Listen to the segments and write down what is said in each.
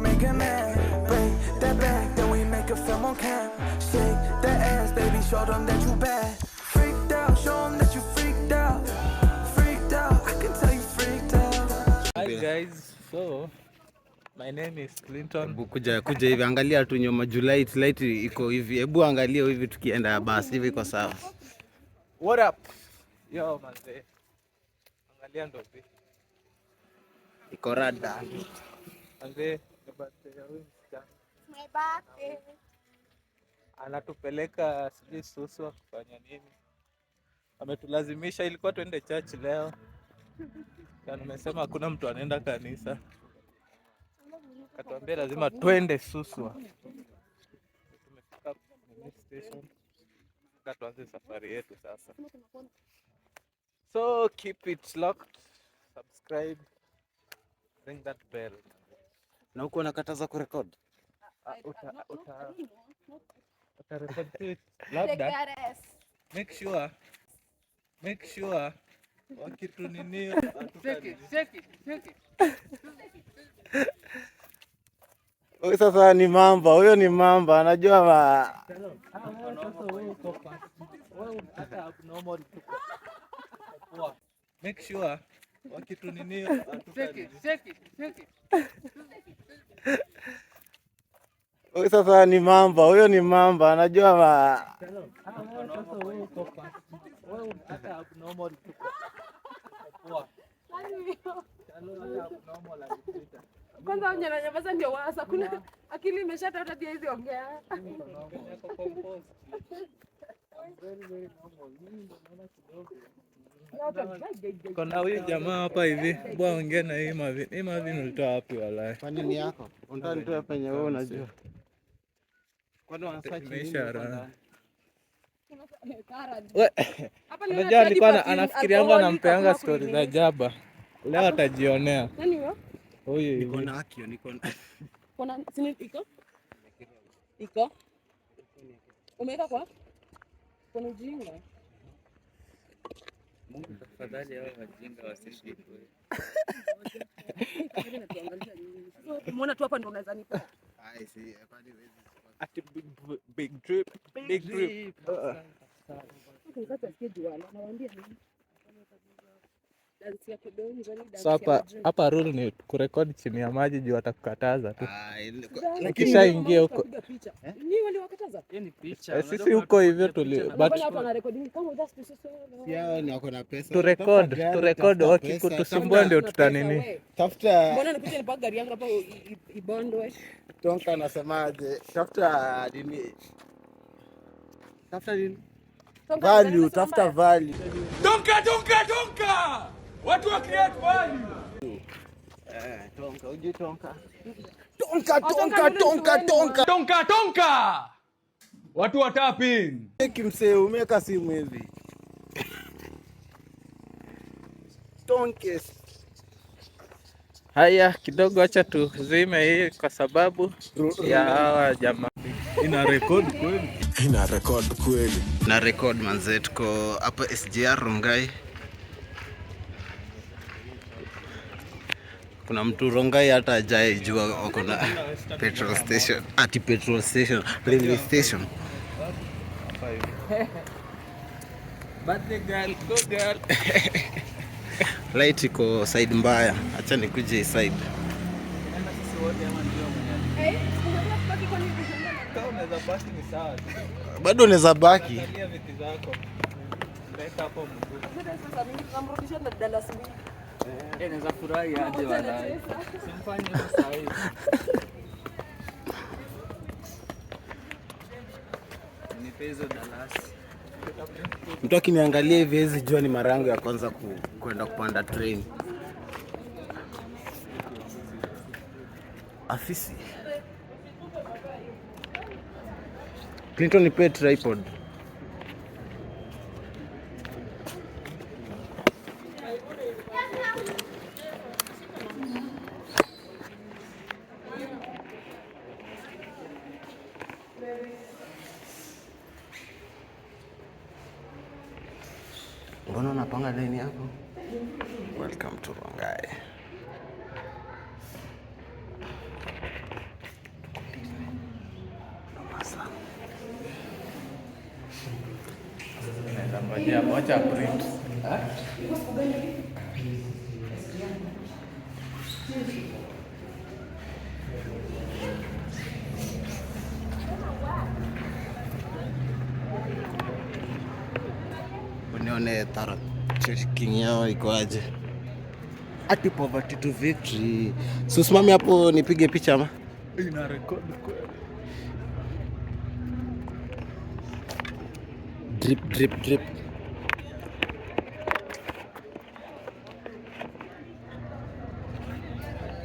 gon' make a man. Break that back, then we make a film on cam. Shake that ass, baby, show them that you bad. Freaked out, show them that you freaked out. Freaked out, I can tell you freaked out. Hi guys, so my name is Clinton. Hebu kuja hivi, angalia tu nyuma, light iko hivi. Hebu angalia hivi tukienda basi hivi kwa sawa. What up? Yo manze. Angalia ndo vipi. Iko rada. Manze, birthday ya huyu msichana. My birthday. Anatupeleka sijui Suswa kufanya nini. Ametulazimisha, ilikuwa tuende church leo. Na nimesema hakuna mtu anaenda kanisa. Katuambia lazima twende Suswa. Tumefika police station. Tuanze safari yetu sasa. So keep it locked, subscribe, ring that bell. Na huko nakataza kurekod. Utarekod tu labda. Make sure wakitu nini Shake it. Huyo sasa ni mamba, huyo ni mamba, anajua make sure wakitu nini Shake it. huyo sasa ni mamba, huyo ni mamba, anajua Kwanza nyamaza ndio wasa kuna akili imeshatata dia hizi ongea. Kuna huyu jamaa hapa hivi, bwana ongea na hii Marvin. Hii Marvin ulitoa wapi walai? Kwa nini yako? Unataka nitoe penye wewe unajua. Kwani wanasearch nini? Unajua alikuwa anafikirianga anampeanga story za jaba. Leo atajionea. Nani huyo? Huyu hivi. Niko na akio, niko na. Kuna sini iko? Iko? Umeweka kwa? Kuna ujinga. Mungu tafadhali hao wajinga wasishikwe. Umeona tu hapa ndo unaweza nipa. Ai si, kwani wewe. Ati big drip. So hapa rule ni kurekodi chini ya maji juu watakukataza tu. Kisha ingia huko. Ni waliwakataza? Ni picha. Sisi huko hivyo but Yao ni wako na pesa. to record wakikutusumbua ndio tutanini. Tafuta. Mbona nikuja nipa gari yangu hapa ibondwe? Tonka anasemaje? Tafuta nini? Tafuta value. Tonka! Watu wa create value. Tonka, uje tonka. Tonka! Watu wa tapping. Kimsee umeka simu hivi. Tonkes. Haya kidogo acha tuzime hii kwa sababu ya hawa jamaa. Ina record kweli. Na record manze, tuko hapa SGR Rongai. Kuna mtu Rongai hata hajawahi jua wako na petrol station, railway station. Birthday girl, go girl. Light iko side mbaya, acha nikuje side. Bado unaweza baki. Naweza furahi aje wala. Simfanye sasa hivi. Nipe hizo Dallas. Mtu akiniangalia hivi hizi jua ni mara yangu ya kwanza kwenda kupanda train. Afisi. Clinton nipe tripod. Mbona unapanga line yako? Welcome to Rongai. Wacha print. Unione Taro checking yao iko aje. Ati poverty to victory. So simami hapo nipige picha ama? Ina record kweli. Drip drip drip.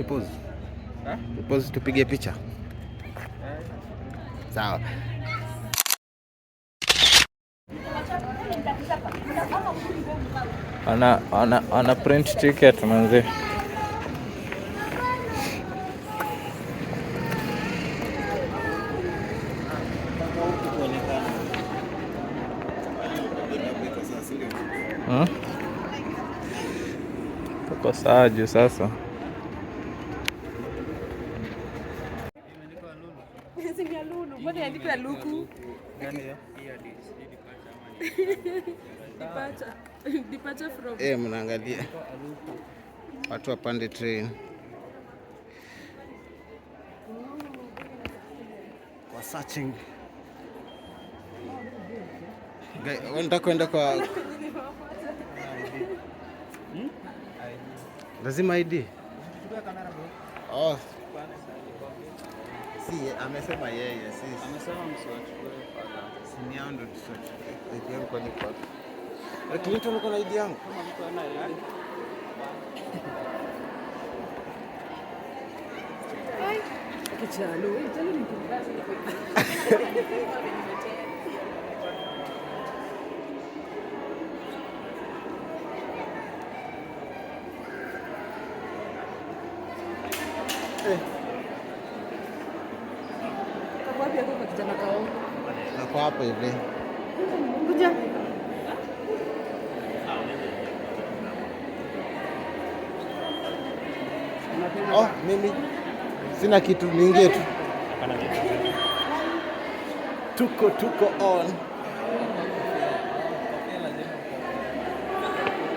Pause. Pause tupige picha. Sawa. Ana print ticket manzi. Tuko saaju sasa. Sini Lulu, mbona andika Luku? Gani hiyo? Departure from. Mnaangalia watu wapande train. Kwa searching. Wanataka kwenda kwa lazima ID. Oh. Si amesema yeye, si. Amesema msiwachukue pala. Si yao ndio tusiwachukue. ID yangu ni kwa. Lakini mtu uko na ID yangu. Kama mtu ana ID. Kichalo, tena ni kibasi. Wapi hapo kwa kijana kao? Na kwa hapo hivi. Kuja. Oh, mimi sina kitu, niingie tu. Tuko on.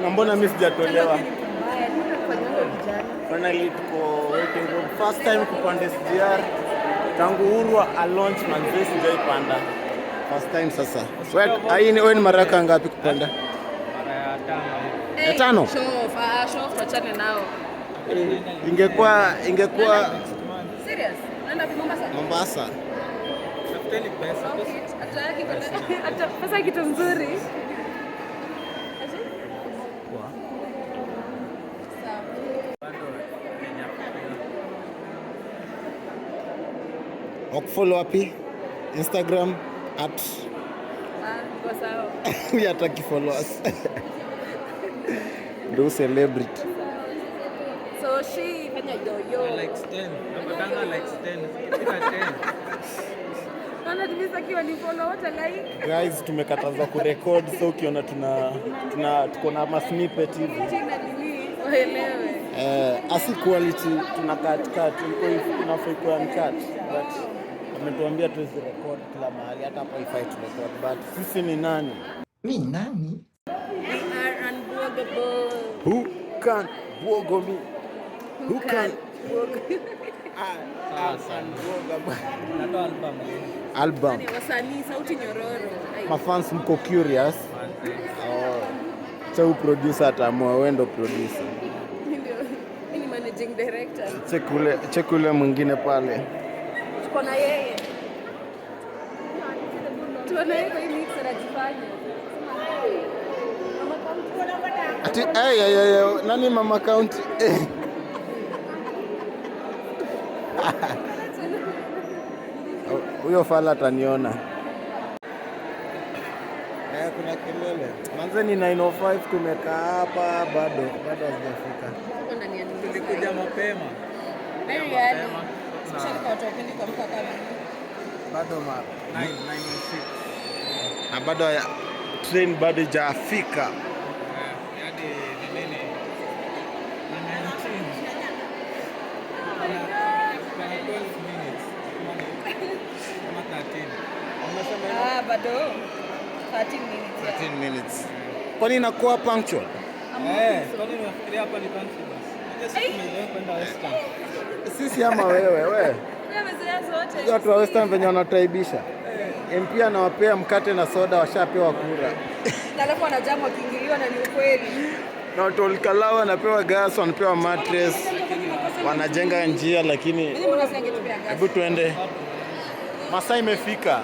Na mbona mimi sijatolewa? Finally tuko waiting room. First time kupanda SGR. Tangu Uhuru a launch manzi sijaipanda. First time sasa. Wewe ni mara yako ngapi kupanda? Mara ya 5. Ya 5? Show tuachane nao. Ingekuwa Serious? Naenda Mombasa. Tafuteni pesa. Okay. Hata pesa kitu nzuri. Wakufollow wapi? Instagram at Kwa sawa. we hataki followers. Do celebrity. So she fanya yoyo. Likes 10. Napatanga likes 10. Fika 10. Kana tumesakiwa ni follow wote like. Guys, tumekatazwa kurecord, so ukiona tuko na ma snippet hivi. China nini? Waelewe. Asi quality tuna cut iko inafaa iko uncut, but ametuambia tuwezi record kila mahali, hata hapa ifai tu record, but sisi ni nani? Mimi nani? We are unbloggable. Who can bwogo me? Who can Natoa album leo. album? Ni wasanii sauti nyororo. Mafans mko curious? Oh. So producer atamua, wewe ndo producer. Ndio. Mimi ni managing director. Check ule mwingine pale. Tuko na yeye. Tuona yeye kwa hii mix anajifanya. Ati nani mama county? Huyo fala ataniona. Kuna kelele. Manze ni 9:05 tumekaa hapa bado hazijafika. Tuko ndani ya nyumba. Tulikuja mapema. Very early. Especially kwa watu wapendi kuamka kama Bado 9:06. na bado train bado hajafika. Hadi ni nini? Ni 19. Kuna 12 minutes. Kama 13. bado. 13 minutes. Kwani inakuwa punctual? Kwani unafikiria hapa ni punctual basi? Sisi tumeelewa kwenda Western. Sisi ama wewe? Watu wa Western venye wanataibisha. MP anawapea mkate na soda, washapewa kura. Alafu wanajamu wakiingiliwa na ni ukweli. Na watu Olkalau wanapewa gas, wanapewa mattress, wanajenga njia, lakini hebu tuende. Masaa imefika.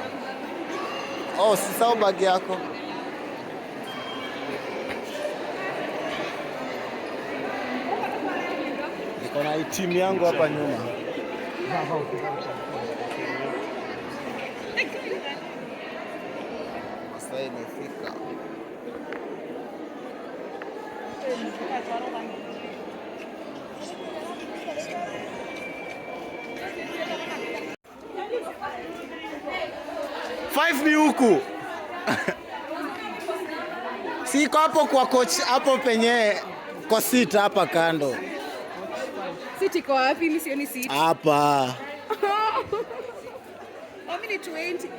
Oh, sisao bagi yako. Niko na timu yangu hapa nyuma. Masaa imefika. Five ni huku. Siko hapo kwa coach hapo penye kwa seat hapa kando. Seat iko wapi? Mimi sioni seat. Hapa. Mimi ni 20.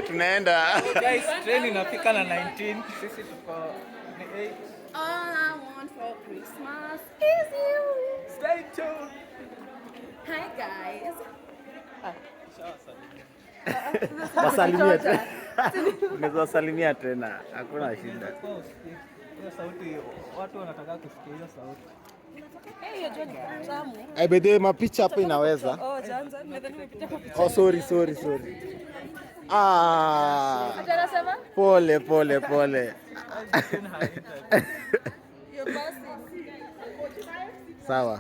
Tunaenda. Guys, train inafika na 19. Sisi tuko ni 8. All I want for Christmas is you. Stay tuned. Hi guys. Wasalimia tena. Unaweza wasalimia tena. Hakuna shida. Hiyo sauti watu wanataka kusikia hiyo sauti. Hiyo John tamu. Bede mapicha hapo inaweza. Oh, Janza, nadhani umepita kwa picha. Oh, sorry. Atasema? Pole. Hiyo basi. Sawa.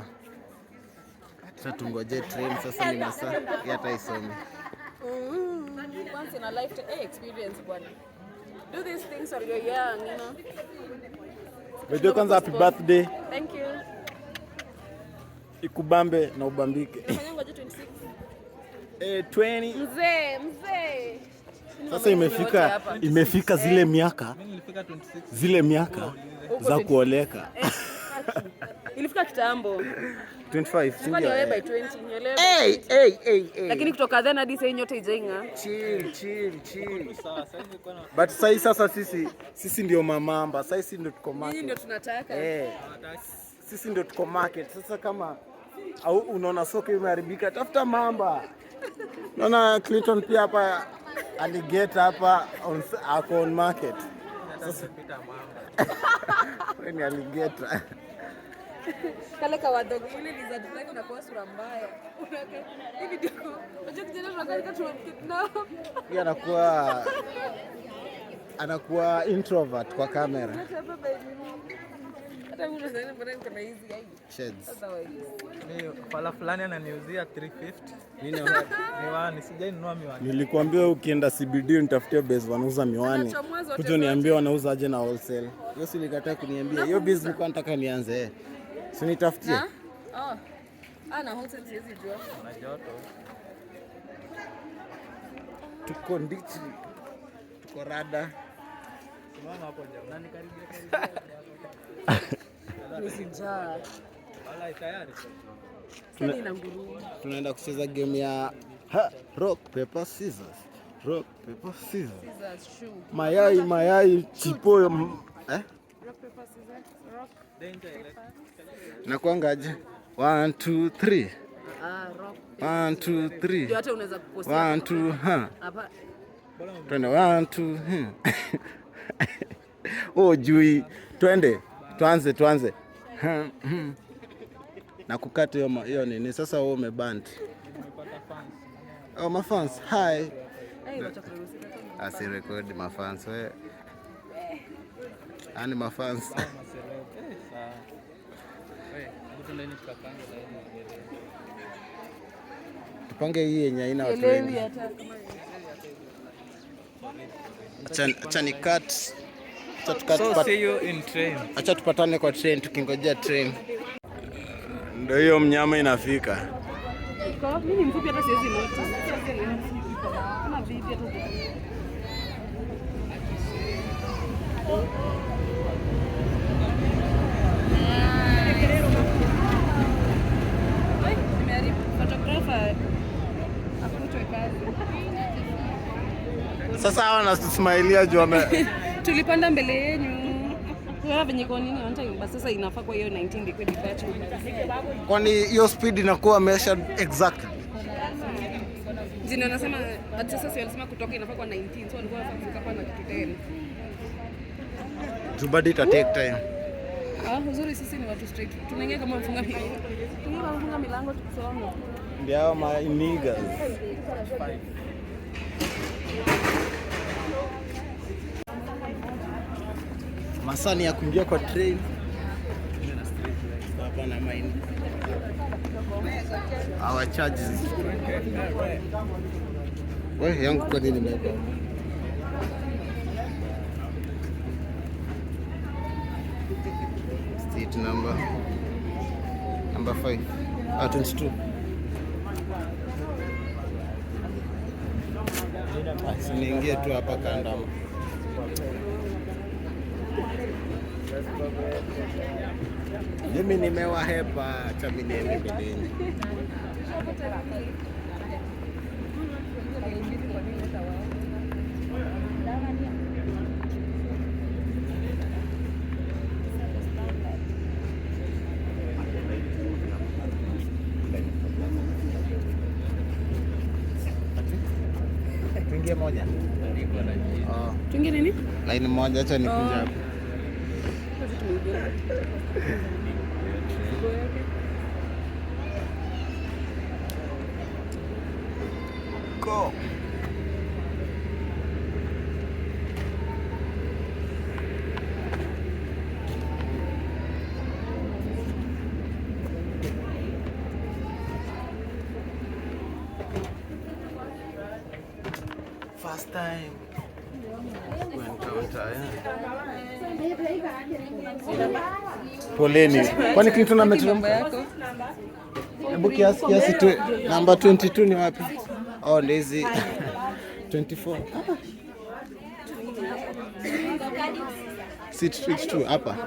Sasa tungoje train sasa ni masaa hata isome. Once in a lifetime experience bwana. Do these things while you're young, you know. Bede kwanza happy birthday. Thank you. Ikubambe na ubambike. Fanya ngoja 26. 20. Mzee. Sasa imefika zile miaka. Mimi nilifika 26. Zile miaka za kuoleka. Ilifika kitambo. 25. Sikuwa nielewe by 20. Nielewe. Hey. Lakini kutoka then hadi sasa nyote ijenga. Chill. Sawa, sasa nilikuwa na But sasa sisi ndio mamamba. Sasa ndio tuko market. Nini ndio tunataka? Sisi ndio tuko market. Sasa kama au unaona soko imeharibika, tafuta mamba. Naona Clinton pia hapa aligeta hapa on market. sasa pita mama. Wewe ni aligeta. Kale kawadogo ile ni za design na kwa sura mbaya. Hivi ndio. Unajua kijana tunakaa tunakidnap. Pia anakuwa introvert kwa kamera. Hata mimi sasa mbona niko na hizi hivi. Shades. Ni pala fulani ananiuzia 350. Nini Miwani, sijainunua miwani. Nilikwambia ukienda CBD nitafutie base wanauza miwani. Kuja niambie wanauza aje na wholesale. Hiyo si nikataa kuniambia. Hiyo business nilikuwa nataka nianze. Si nitafutie. Oh. Na wholesale siwezi jua. Na joto. Tuko ndichi. Tuko rada. Simama hapo nje. Nani karibia. Nisijaa. Wala tayari. Sasa ina ngurumo. Tunaenda kucheza game ya rock paper scissors. Rock paper scissors. Scissors shoe. Mayai chipo. Rock paper scissors. Rock. Danger. Nakuangaje? 1 2 3. Rock. 1 2 3. Ndio hata unaweza kupost. 1 2 Hapa. Twende 1 2 Oh jui. Tuanze. Na kukata hiyo nini sasa wewe umeband. Oh mafans, hi. Asi record mafans wewe. Ani mafans. Tupange hii yenye haina watu wengi. Acha ni cut. So see you in train. Acha tupatane kwa train tukingojea train. Ndio hiyo mnyama inafika. Mimi ni mfupi hata siwezi noti. Kama vipi hata photographer. Hapo mtu kazi. Sasa hawa wanasmailia juu tulipanda mbele yenu. Kwa venye kwa nini on time basi sasa inafaa kwa hiyo 19 liquid departure. Kwani hiyo speed inakuwa measured exactly? Jina nasema hata sasa si walisema kutoka inafaa kwa 19 so walikuwa wanafika hapa na kitu 10. Jubadi ita take time. Uzuri sisi ni watu straight. Tunaingia kama mfunga milango. Tunafunga milango tukisoma. Ndio ma niggas. Masani ya kuingia kwa train. Hapa na mine. Our charges. Wewe yangu kwa nini nimeweka? Street number 5. 22. Niingie tu hapa kanda. Mimi nimewahepa acha mimi niende mbeleni. Tuingie moja. Tuingie nini? Line moja acha nikunje hapo. Go. First time. Poleni. Kwani Clinton ametremba yako? Hebu kiasi tu namba 22 ni wapi? Oh, ndizi 24. Sit 22 hapa.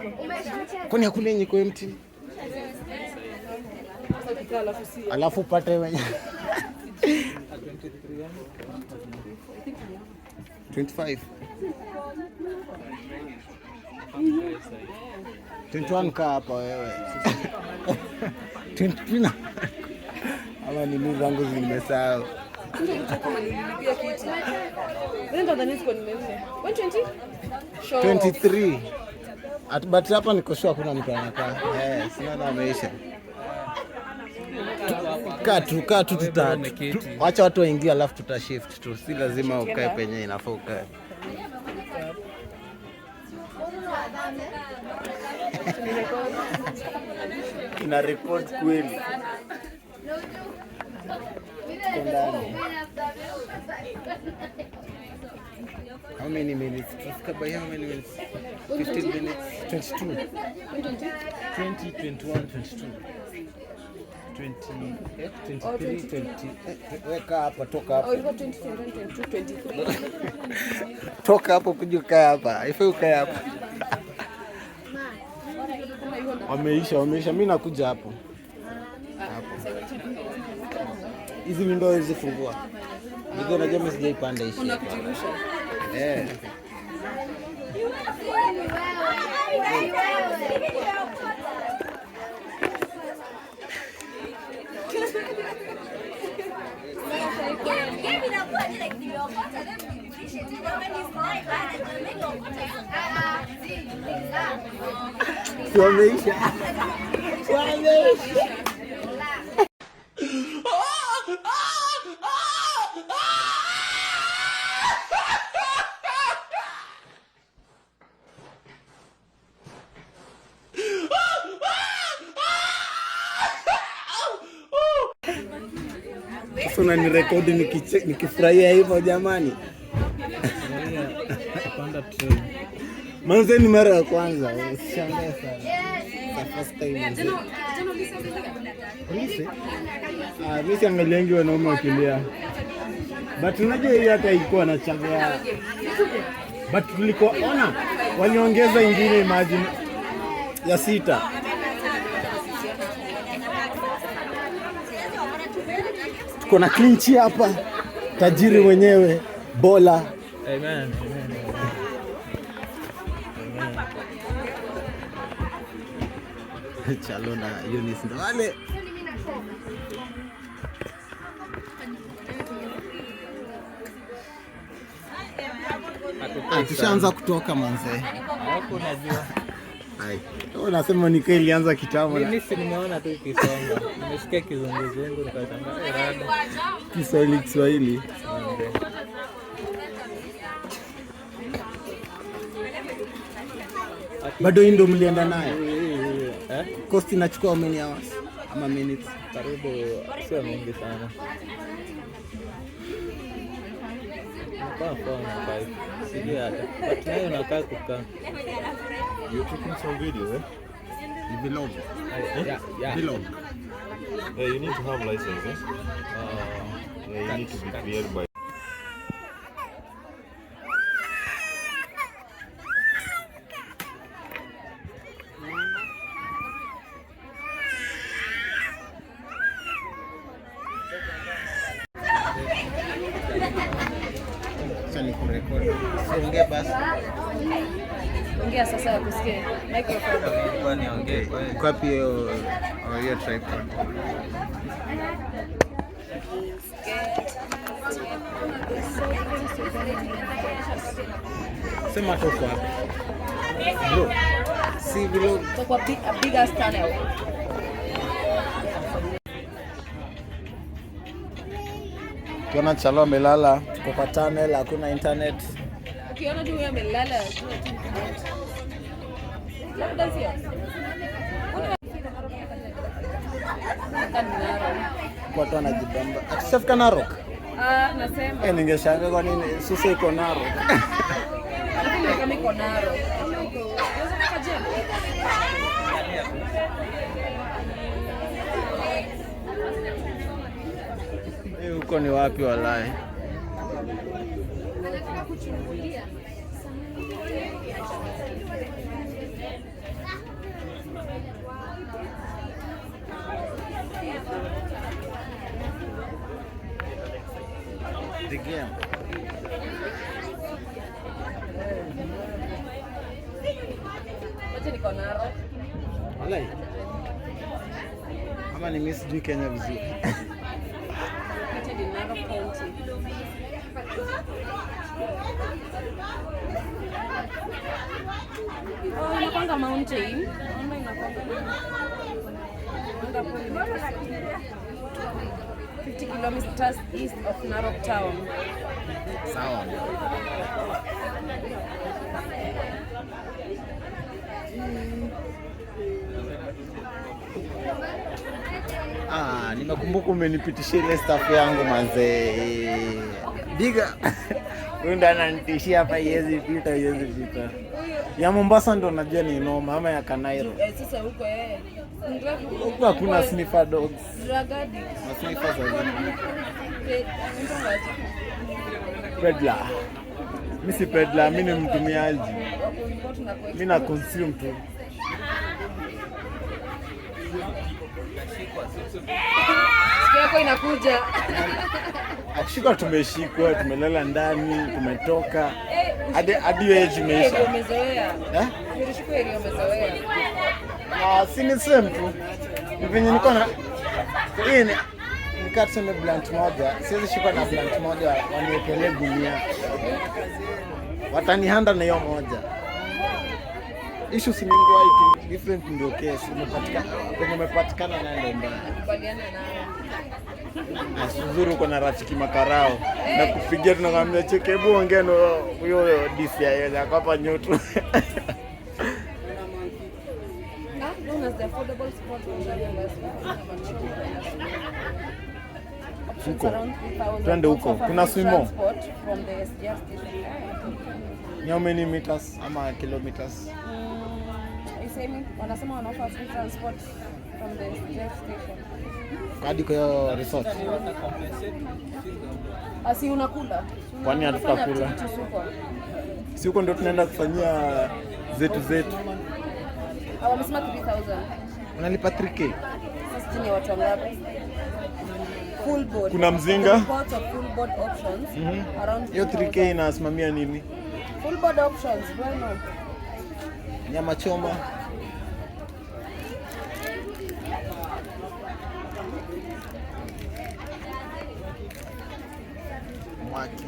Kwani hakuna yenye kwa empty? Alafu pate wenye 25. 21 kaa hapa wewe. 20 ama ni mimi zangu zimesahau. Kama nilipia kiti. Nenda ndani siko nimeona. 120? 23. But hapa niko sure kuna mtu anakaa. Sina ameisha. Kaa tu wacha watu waingie alafu tutashift tu. Si lazima ukae penye inafaa ukae. Ina record kweli. How many minutes? By how many minutes? 15 minutes. 22. 20, 21, 22. 23, 20. Weka hapa, toka hapa. Ilikuwa 20, 22, 23. Toka hapo kuja ukae hapa. Ifai ukae hapa. Wameisha. Mimi nakuja hapo. Hizi window hizi fungua. Ndio najua mimi sijaipanda hishi. Unakujirusha. Wameisha. Sasa ni rekodi nikifurahia hivyo jamani. Manze ni mara ya kwanza. Usishangae sana. First time. Mimi siangaliangi wanaume wakilia. But unajua hii hata ilikuwa na changea. But tulikoona waliongeza ingine imagine ya 6. Tuko na clinch hapa. Tajiri mwenyewe Bola Amen. Chalo na Eunice ndo wale. Tushaanza kutoka manze. Hapo unajua. Hai. Unasema ni kweli ilianza kitambo. Mimi si nimeona tu ikisonga. Nimesikia kizunguzungu nikasema rada. Kiswahili. Bado hii ndo mlienda naye? Cost inachukua how many hours? Ama minutes? Karibu sio mingi sana. Kwa sijui hata. But nayo unakaa kukaa. You're taking some video, eh? Ni vlog. Yeah. Vlog. Yeah, you need to have license, eh? Yeah, you need to be cleared by. Ongea basi. Ongea sasa ya kusikia. Microphone. Kwa niongee kwa. Copy hiyo tripod. Sema tu kwa. Bro. Si vlog. So kwa a big ass tunnel. Kiona Chalo amelala, tuko kwa tunnel, hakuna internet. Ukiona tu yeye amelala. Labda sio. Watu wanajibamba. Akishafika Narok. Nasema. Ningeshangaa kwa nini sisi iko Narok. Lakini kama iko Narok. Huko ni wapi walai? The game. Wacha niko Narok. Walai. Ama ni miss sijui Kenya vizuri. Inakwanga mountain. 50 kilometers east of Narok town. Sawa. Nimekumbuka umenipitishia ile staff yangu manze. Biga. Huyu ndo ananitishia hapa yezi pita. Ya Mombasa ndo najua ni noma ama ya Kanairo. Sasa huko Huko hakuna sniffer dogs. Dragadi. Na sniffer za nini? Pedla. Mimi si pedla, mimi ni mtumiaji. Mimi na consume tu. Sikia yako inakuja. Akishika tumeshikwa, tumelala ndani, tumetoka. Hadi wewe imeisha. Umezoea. Nilishukua ile umezoea. Si ni same tu. Ni venye niko na hii ni nikateme blunt moja. Siwezi shika na blunt moja waniwekelee gunia. Watanihanda na hiyo moja. Issue si ngwai tu, different ndio case. Umepatikana na ndio mbaya. Kubaliana nayo. Asuzuru uko na rafiki makarao na kupigia tunakwambia cheke, hebu ongea na huyo DC ya hapa Nyoto. Twende huko. Kuna swimo. Ni how many meters ama kilometers? Wanasema wanaoffer free transport from the jet station. Hadi kwa resort. Asi unakula. Kwani hatutakula? Si huko ndio tunaenda kufanyia zetu. Wamesema 3000. Unalipa 3K. Sasa ni watu wangapi? Full board. Kuna mzinga. Lots of full board options. Around Hiyo 3K inasimamia nini? full board options. Why not? Nyama choma. Mwaki.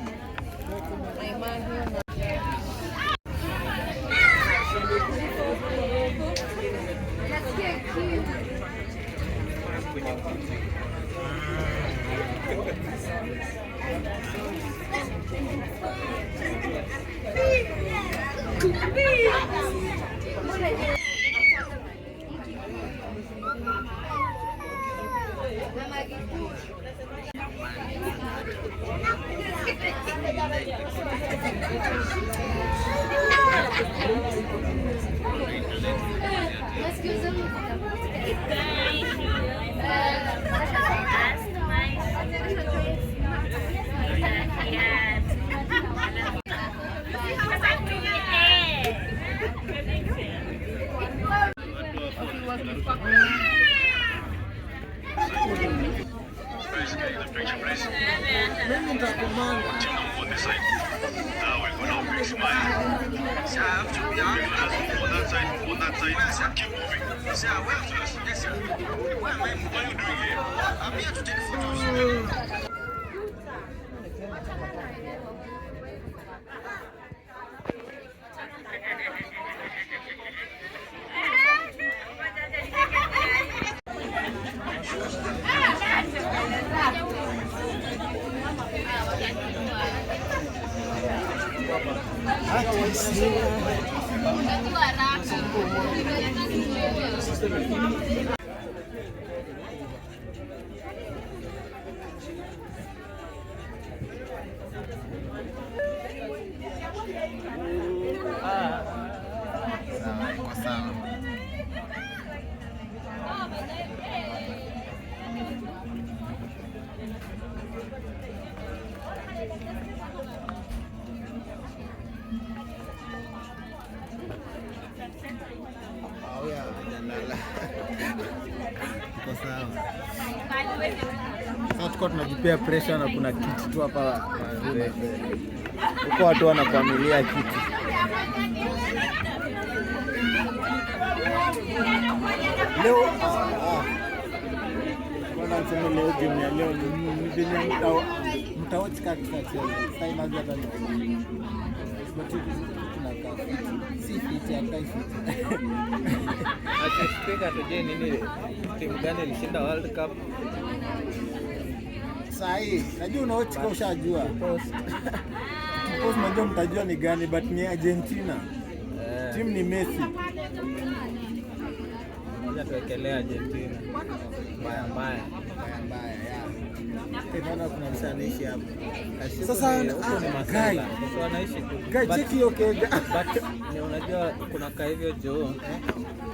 Sasa tuko tunajipea pressure na kuna kiti tu hapa huko, watu wana familia kiti. Leo bwana mseme leo game ya leo ni venye mtaochi kati sasa inaanza hata si fiti hata fiti. Acha speaker tuje nini timu gani ilishinda World Cup? Sahi, najua unaochi kwa ushajua. Post najua mtajua ni gani, but ni Argentina. Timu ni Messi. Ngoja tuwekelea Argentina. Mbaya. Tena kuna msanii anaishi hapa. Sasa huko ni masala. Sasa wanaishi cheki hiyo kega. But ni unajua kuna ka hivyo joo.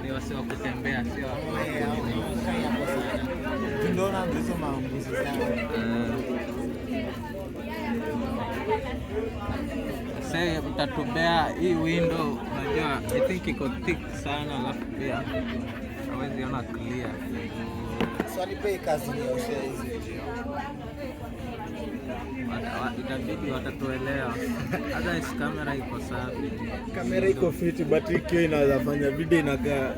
Ni wasi wa kutembea sio ndio na ndizo maambuzi sana. Sasa mtatubea hii window, unajua I think iko thick sana, alafu pia hawezi ona clear. Swali pay kazi ni osha hizi. Itabidi watatuelewa. Hata kamera iko safi. Kamera iko fiti, but hii inaweza fanya video inakaa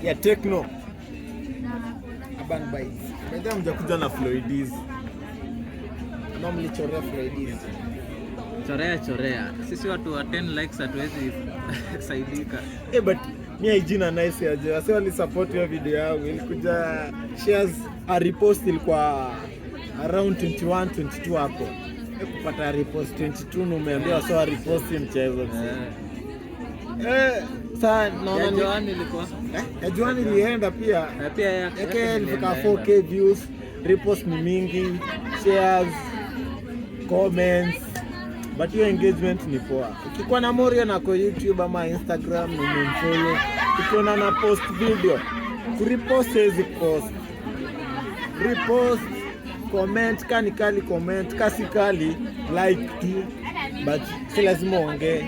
ya Tecno. Urban Bytes. Ndio mjakuja na Floydis. Kama mlichorea Floydis. Chorea. Sisi watu wa 10 likes hatuwezi saidika. But mimi jina nice aje. Wase wali support hiyo video yangu. Ilikuja shares a repost ilikuwa around 21 22 hapo. Kupata repost 22 na umeambiwa sawa repost mchezo. Sasa naona ni Joan ilikuwa. Ya Joan ilienda pia. Pia yake ilifika 4K views, repost ni mingi, shares, comments. But hiyo engagement ni poa. Ukikuwa na Moria na kwa YouTube ama Instagram ni mfollow. Ukiona na post video, kurepost hizi post. Repost, comment, kali comment, kasi kali like tu. But si lazima ongee.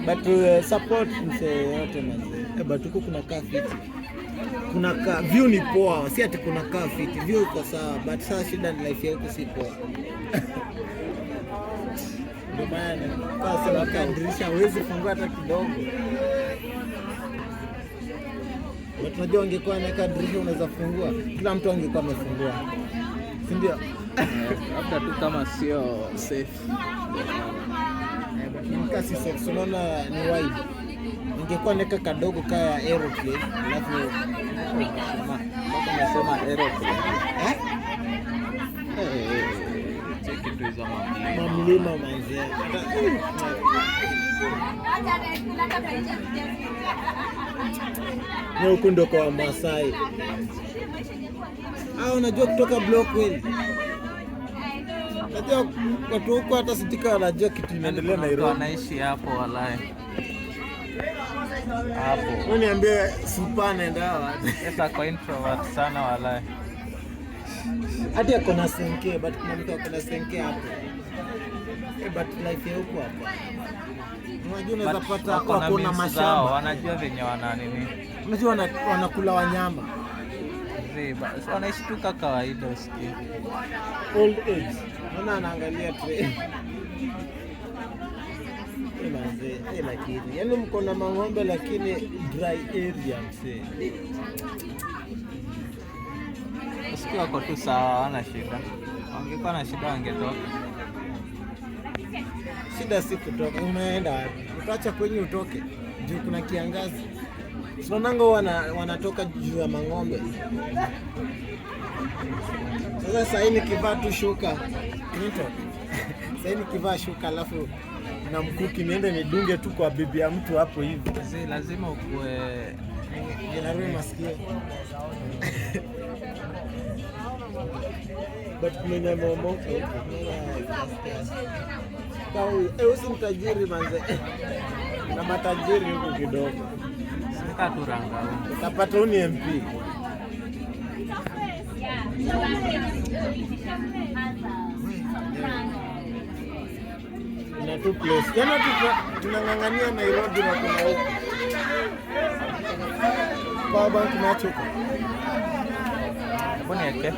But support mse yote mazee. But huko kuna kaa fiti. kuna view ni poa, si ati kuna kaa fit, view iko sawa, but sasa shida ni life yako si poa. Ndio maana kwa sababu dirisha huwezi fungua hata kidogo. But unajua ungekuwa unaweka dirisha unaweza fungua, kila mtu angekuwa amefungua. Si ndio? Labda tu kama sio safe. But si safe, unaona ni wide. Ungekuwa naweka kadogo kaya aeroplane, alafu Nasema aeroplane. Cheki tu hizo mamlima manzee. Na huko ndo kwa Masai. Unajua kutoka Blockwell. Najua watu huko hata sitika wanajua kitu inaendelea Nairobi. Wanaishi hapo walai. Hapo. Uniambie super naenda wapi? Sasa kwa introvert sana walai. Hadi ako na senke, but kuna mtu ako na senke hapo. But life ya huko hapa. Unajua unaweza pata wako na mashamba. Wanajua venye wana nini. Unajua wanakula wanyama. So wanaishi tu kama kawaida usikie. Old age. Naona anaangalia train. Manze, lakini yaani mko na mang'ombe lakini dry area msee. Usikie wako tu sawa, hawana shida. Wangekuwa na shida wangetoka. Shida si kutoka, unaenda wapi? Utaacha kwenye utoke juu kuna kiangazi. Sonango wanatoka juu ya mang'ombe. Sasa hii nikivaa tu shuka, nito. Sasa hii nikivaa shuka alafu na mkuki niende nidunge tu kwa bibi ya mtu hapo hivi. Si lazima ukue Ninarudi masikio. But kuna nyama moto. Usi mtajiri manze. Na matajiri huko kidogo. Sika turanga. Utapata uni MP. Na tu place. Jana tunang'ang'ania Nairobi na kuna huko. Kwa banki nachoka. Mbona yake?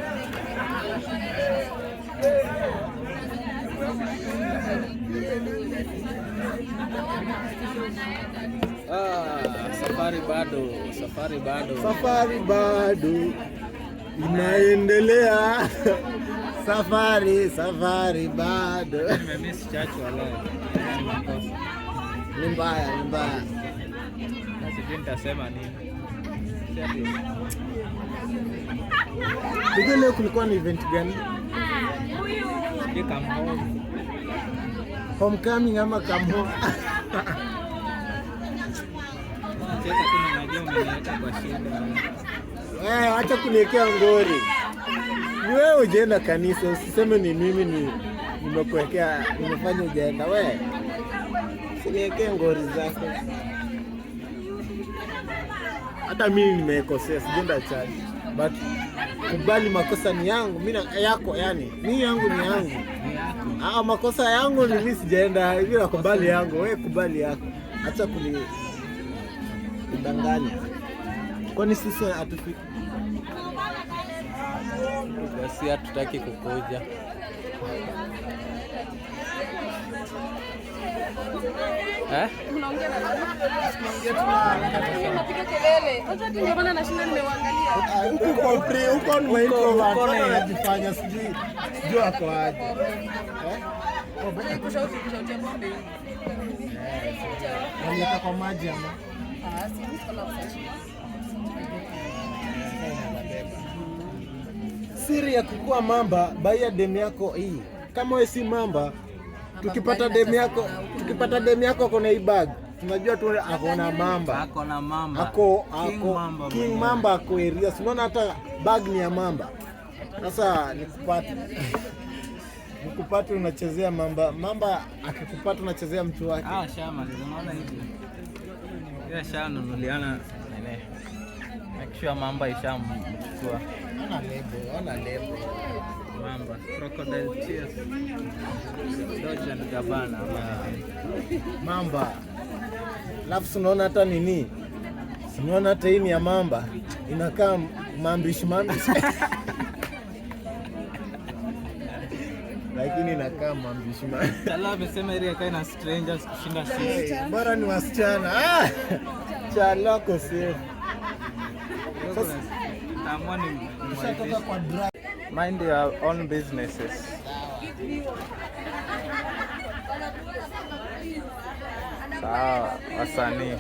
Safari bado inaendelea. Safari bado. Nimemiss chachu wala. Ni mbaya. Sijui nitasema nini. Ndio leo kulikuwa na event gani? Sijui kama Homecoming ama come home. Cheka tu najua umeniweka kwa shida. Acha kuniwekea ngori. Ni wewe ujaenda kanisa, usiseme ni mimi nimekuwekea, nimefanya ujaenda wewe. Usiniwekee ngori zako. Hata mimi nimekosea, sijaenda church. But kubali makosa ni yangu, mimi yako yani. Mimi yangu ni yangu. Makosa yangu ni mimi sijaenda, hivi nakubali yangu, wewe kubali yako. Acha kudanganya. Kwani sisi hatufiki? Basi hatutaki kukuja. Unaongea na nani? Unapiga kelele. Hata ndio maana nashinda nimewaangalia. Uko ni introvert, unajifanya sijui ako aje. Bwana kushauri pombe hii. Aliweka kwa maji ama? Si niko na usashi. Siri ya kukua mamba, baia demu yako hii. Kama wewe si mamba, tukipata demu yako ako na hii bag, tunajua tu ako na mamba. Ako na mamba. Ako King Mamba ako area. Unaona hata bag ni ya mamba. Sasa nikupata unachezea mamba. Mamba akikupata unachezea mtu wake. Shama unaona hivi. Yeye shanunuliana nene. Akishia mamba ishamchukua. Ona lebo. Mamba Crocodile Tears. Dolce & Gabbana. Mamba. Alafu unaona hata nini? Unaona hata hii ni ya mamba. Inakaa mambishi. Lakini inakaa mambishi. Chala amesema ile kai na strangers kushinda sisi. Bora ni wasichana. Chala ko safe. Sasa mind your own businesses. Sawa, wasanii.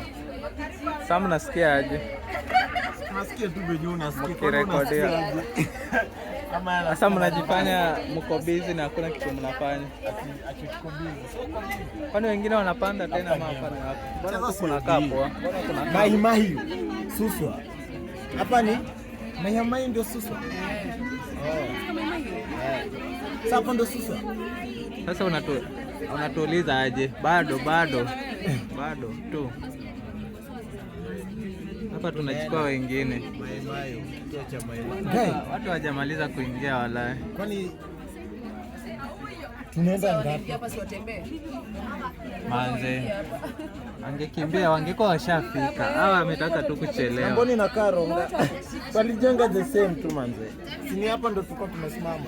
Sasa mnasikia aje? Nasikia tu benyo unasikia. Ukirekodia. Sasa mnajifanya mko busy na hakuna kitu mnafanya. Ati tuko busy. Kwani wengine wanapanda tena ama hapana hapo? Mbona kuna kapo? Mbona kuna kapo? Mahi suswa. Hapa ni Mahi ndio suswa. Sasa hapo ndio suswa. Sasa unatuuliza aje? Bado tu. Hapa tunachukua wengine. Watu hawajamaliza kuingia wala. Kwani tunaenda ngapi? Hapa si watembee. Manze. Angekimbia wangekuwa washafika. Hawa wametaka tu kuchelewa. Mbona na Karonga? Walijenga the same tu manze. Sini hapa ndo tulikuwa tumesimama.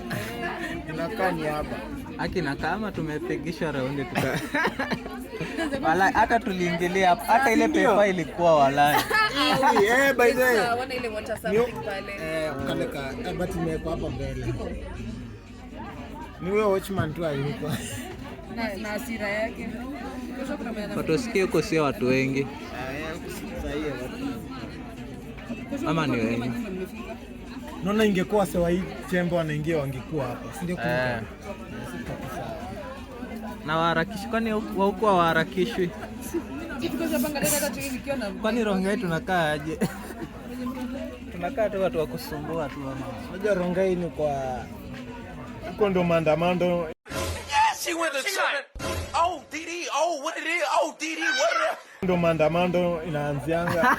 Tunakaa ni hapa. Akina kama tumepigishwa raundi tuka. Wala hata tuliingilia hapa. Hata ile pepa ilikuwa wala. By the way. Wana ile water something pale. Kaleka but nimeko hapa mbele. Ni wewe watchman tu ayuko. Na hasira yake. Watusikie huko sio watu wengi. Ama ni wengi. Naona ingekuwa sawa hii chembe wanaingia wangekuwa hapa. Si ndio kuna. Na waharakishi kwani huko waharakishwi? Kwani Rongai tunakaa aje? Tunakaa tu watu wa kusumbua tu mama. Unajua Rongai ni kwa huko ndo maandamano. She went to church. Oh, DD, oh, what it is? Oh, DD, what it is? Ndo maandamano inaanzianga.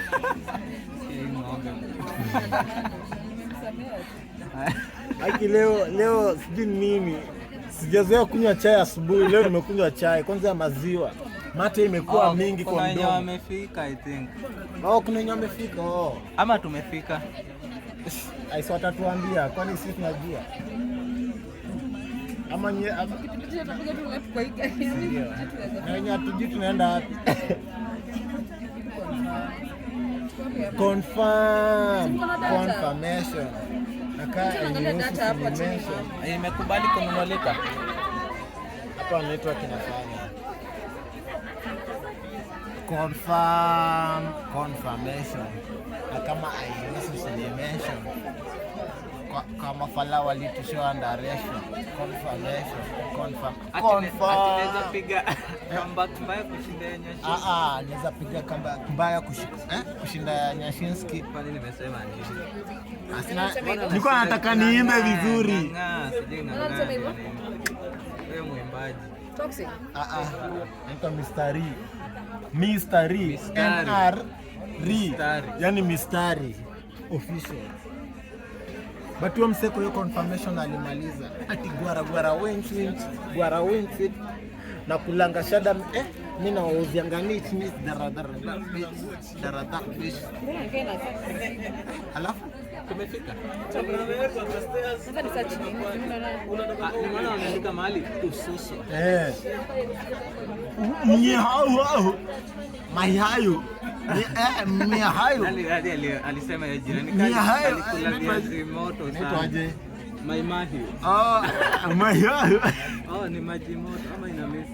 Aki leo sijui nini. Sijazoea kunywa chai asubuhi, leo nimekunywa chai kwanza ya maziwa. Mate imekuwa mingi kwa mdomo. Kuna wamefika I think. Kuna wenye wamefika. Ama tumefika. Aisi watatuambia kwani sisi tunajua. Ama nye na wenye hatujui tunaenda wapi. Confirmation. Imekubali kununulika. Hapa network inafanya. Confirmation. Na kama airuhusu mention. Kama fala walitushow direction. Confirm. Atinaweza piga comeback mbaya kushinda Nyashinski. Naweza piga comeback mbaya kushinda Nyashinski. Kwani nimesema nini? Nilikuwa nataka niimbe vizuri. Wewe mwimbaji. Toxic. Naitwa Mr. Ri. NR Ri. Yani mistari official. But huyo mseko hiyo confirmation alimaliza. Ati gwara winch na kulanga shada mimi na wauzianga nit daradara fish. Alafu tumefika. Sasa ni search nini? Nimeona wameandika mahali ususu. Mahihayo. Alisema ya jirani alikula viazi moto sana. Maimahiu. Mahihayo. Ni maji moto ama ina mesi.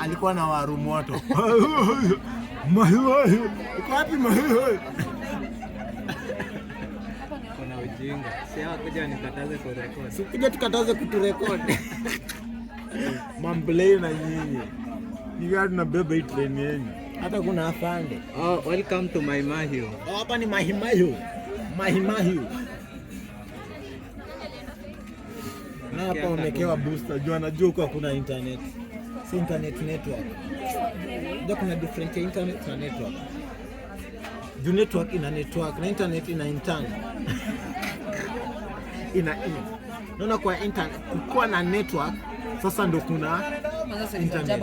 Alikuwa na waru moto. Mahihayo. Uko wapi mahihayo? Kuna ujinga. Si hawa kuja nikataze kurekodi. Si kuja tukataze kuturekodi. Mamblei na nyinyi. Niga tunabeba hii train yenu. Hata kuna afande. Welcome to Maimahiu. Hapa ni Mahimahiu. Na hapa umekewa booster. Jua najua kwa kuna internet. Si internet network. Ndio kuna different internet na network. Juu network ina network na internet ina internet. Naona kwa internet kukiwa na network sasa ndo kuna internet.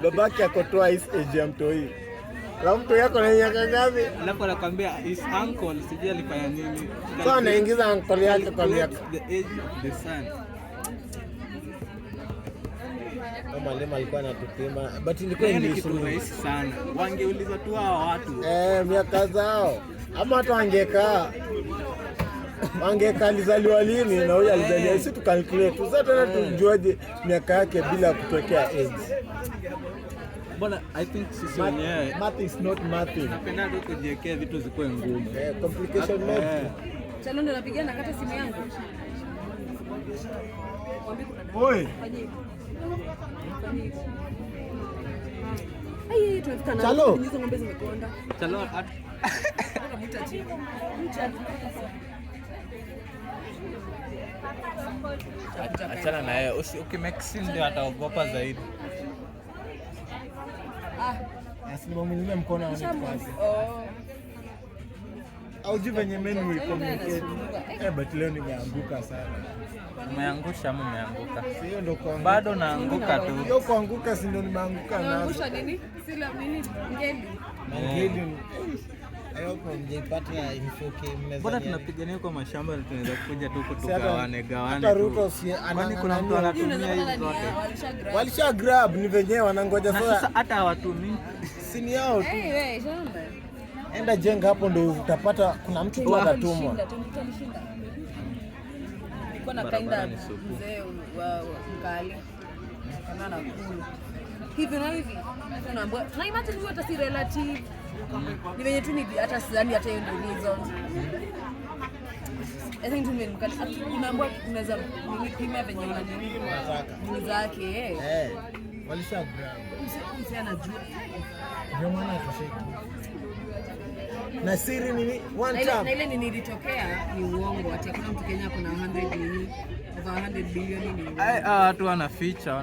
babake ako twice age ya mtoi. La mtu yako na miaka ngapi? Alafu anakuambia his uncle sijui alifanya nini. So anaingiza uncle yake kwa miaka. The age the son. Mwalimu alikuwa anatupima but ilikuwa ni kitu rahisi sana. Wangeuliza tu hao watu. Miaka zao. Ama hata wangekaa alizaliwa lini na huyu alizaliwa, sisi tukalculate. Sasa tena tujuaje miaka yake bila kutokea age? Bwana, I think sisi wenyewe math is not math. Napenda tu kujiwekea vitu zikuwe ngumu. Complication mode. Chalo ndo napigia na kata simu yangu. Oi. Ai, tumefika na Chalo. hizo ng'ombe zimekonda. Chalo Unamuita chini. achana na yeye. Ukimake ndio ataogopa zaidi. Asimwaminie mkono aone kazi. Au jive venye menu we communicate. But leo nimeanguka sana. Umeangusha ama umeanguka? Sio ndo kwa bado naanguka tu. Hiyo kuanguka si ndo nimeanguka nazo. Unaangusha nini? Sila nini? Ngeli. Ayo kwa mjipata infoke mnaweza. Bora tunapigania kwa mashamba na tunaweza kuja tu kutugawane tu. Hata Ruto si kwani kuna mtu anatumia hizo zote. Walisha grab ni wenyewe wanangoja sasa hata hawatumii. Si ni yao tu. Wewe shamba. Enda jenga hapo ndio utapata kuna mtu tu atatumwa. Nilikuwa na kainda mzee wa mkali. Kama na kulu. Hivi na hivi. Tunaambiwa na imagine hata si relative. Ni venye tu ni hata sidhani hata hiyo ndio reason. I think tunaambiwa unaweza nilipima venye unanini zake Walisha grab. Msi anajua. Ndio maana tushiki. Na siri nini? One time. Na ile nilitokea ni uongo. Ati kuna mtu Kenya kuna 100 nini? Over 100 billion nini? Watu wanaficha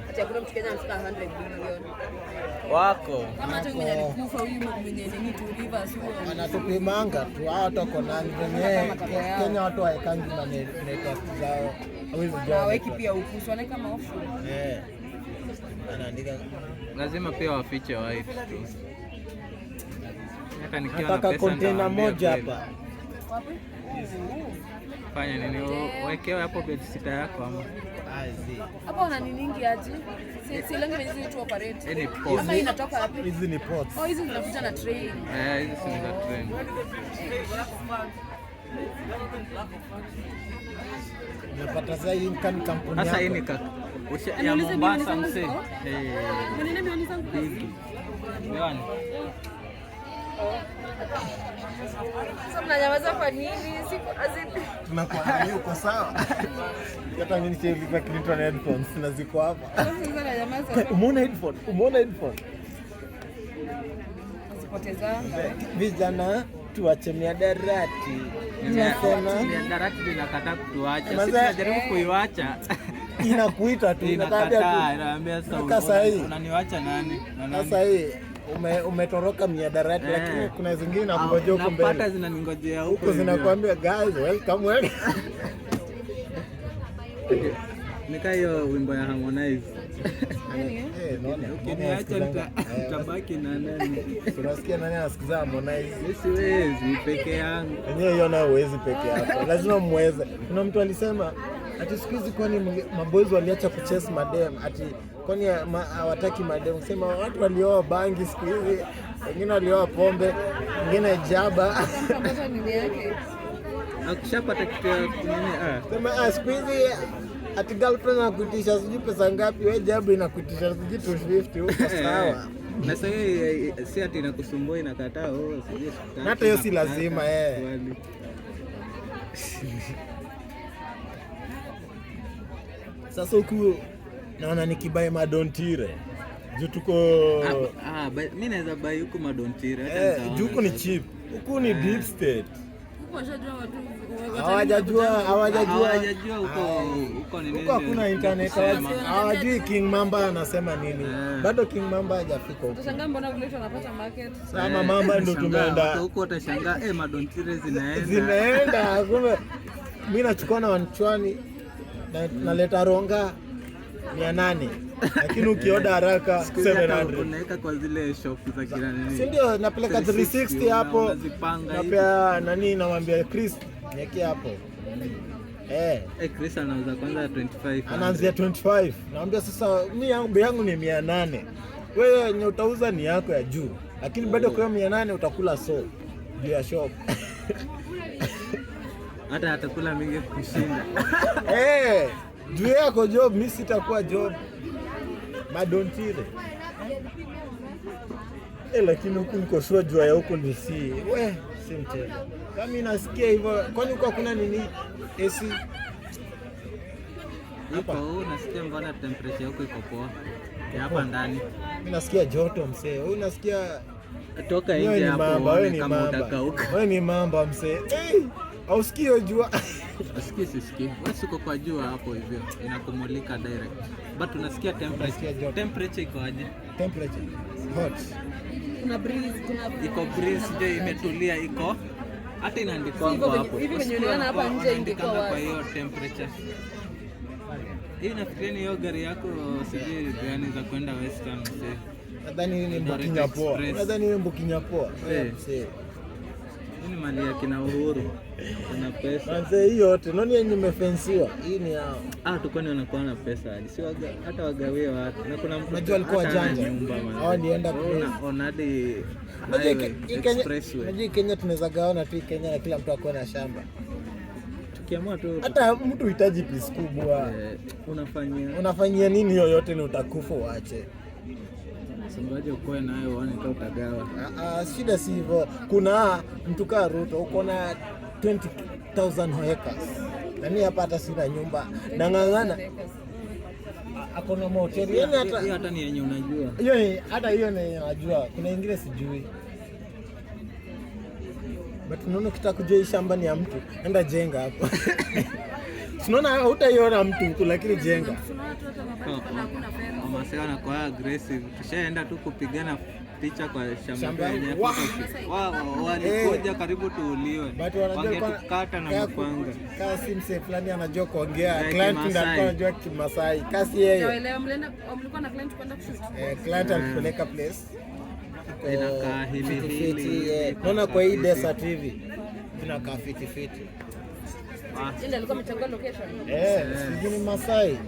Ati kuna mtu Kenya anafika 100 billion. Wako. Kama hata mwenye alikufa huyu mwenye nini tu Rivers huo. Anatupimanga tu hao watu wako nani wenyewe. Kenya watu waekangi network zao. Hawezi jua. Haweki pia ukusu wana kama offshore. Anaandika lazima pia wafiche white tu. Hata nikiwa na pesa container moja hapa. Wapi? Fanya nini? Wekewe hapo bed sitter yako ama. Hapo una nini nyingi aje? Si lengo hizi tu operate. Ni pot. Sasa inatoka wapi? Hizi ni pots. Hizi zinakuja na train. Hizi si za train. Unapata sasa hii kani kampuni yako. Sasa hii ni ya Mombasa mse. Mwenye mioni zangu. Yaani. Sasa mnanyamaza kwa nini? Siku azidi. Tunakuangalia uko sawa. Hata mimi nilipa Clinton headphones na ziko hapa. Umeona headphone? Usipoteza. Vijana tuache miadarati. Tunasema miadarati inakataa kutuacha. Sisi tunajaribu kuiacha. Inakuita tu inakataa, inaambia sasa unaniacha nani? Sasa hii umetoroka miadarati lakini kuna zingine nakungojea huko mbele. Napata zinaningojea huko zinakuambia guys welcome. Nika hiyo wimbo ya Harmonize. Ukiniacha nitabaki na nani? Unasikia nani anasikiza Harmonize? Siwezi peke yangu. Yenyewe hiyo nayo huwezi peke yako. Lazima muweze. Kuna mtu alisema ati siku hizi kwani maboys waliacha kuchase madem ati kwani hawataki madem. Sema watu walioa bangi siku hizi, wengine walioa pombe, wengine jaba. Unapata nini yake? Akishapata kitu ya nini Sema siku hizi ati girlfriend anakuitisha sijui pesa ngapi, wewe jabu inakuitisha sijui 250 huko sawa. Na sasa si ati inakusumbua inakataa sijui. Hata hiyo si lazima Sasa huku naona nikibai madontire. Juu tuko mimi naweza buy huku madontire juu huku ni cheap. Huku ni deep state. Washajua watu hawajajua huko ni nini? Huko hakuna internet. Hawajui King Mamba anasema nini. Bado King Mamba hajafika huko. Utashangaa mbona vile wanapata market. Sama mama ndo tumeenda. Huko utashangaa madontire zinaenda. Kumbe mimi nachukua na wanchwani naleta ronga. 800. Lakini ukioda haraka 700. Unaweka kwa zile shop za kila nini. Si ndio napeleka 360 hapo. Napea nani namwambia Chris niweke hapo. Chris anauza kwanza 25. Anaanzia 25. Naambia sasa mimi yangu ni 800. Wewe yenye utauza ni yako ya juu. Lakini bado kwa 800 utakula juu ya shop. Hata atakula mingi kushinda. Juu yako job, mimi sitakuwa job. Madontile. Lakini huku niko sure jua ya huku ni si mchezo. Kama nasikia hivyo, kwani huko hakuna nini? AC. Hapa nasikia mbona temperature huko iko poa. Hapa ndani. Mimi nasikia joto msee. Wewe unasikia toka nje hapo kama utakauka. Wewe ni mamba msee. Ausikio jua. Sikii. Wewe uko kwa jua hapo hivyo. Inakumulika direct. But unasikia temperature. Temperature iko aje? Temperature hot. Kuna breeze, iko breeze ndio imetulia iko. Hata inaandikwa hapo. Hivi venye unaona hapa nje ingekuwa kwa hiyo temperature. Hii nafikiri hiyo gari yako sijui gani za kwenda Western msee. Nadhani ni Mbukinya poa. Nadhani ni Mbukinya poa. Msee. Hii ni mali ya kina Uhuru. Kuna pesa. Mzee hiyo yote nani yenye imefensiwa? Hii ni hao. Tukoni wanakuwa na pesa. Si hata wagawie watu. Na kuna mtu unajua alikuwa janja. Hao nienda onadi expressway. Unajua Kenya tunaweza gawana tu Kenya na kila mtu akona na shamba. Tukiamua tu hata mtu uhitaji pesa kubwa. Unafanyia nini yoyote ni utakufa uache. Singoje ukoe nayo uone kama utagawa. Shida si hivyo. Kuna mtu kaa Ruto uko na 20,000 acres. Na mimi hapa hata sina nyumba. Nang'ang'ana. Akona hoteli. Yaani hata ni yenye unajua. Hiyo hata hiyo ni najua. Kuna nyingine sijui. But unaona ukitaka kujua shamba ni ya mtu, enda jenga hapo. Tunaona hutaiona mtu huko lakini jenga. Mama sasa anakuwa aggressive. Tushaenda tu kupigana picha kwa shamba yenyewe. Walikuja karibu tuuliwe. Wangetukata na mpanga. Kasi mse fulani anajua kuongea. Client ndio anajua Kimasai. Kasi yeye. Mlikuwa na client kwenda kushoot. Client alipeleka place. Inakaa hili. Naona kwa hii desert hivi. Inakaa fiti. Ndio alikuwa amechagua location. Sijui ni Masai.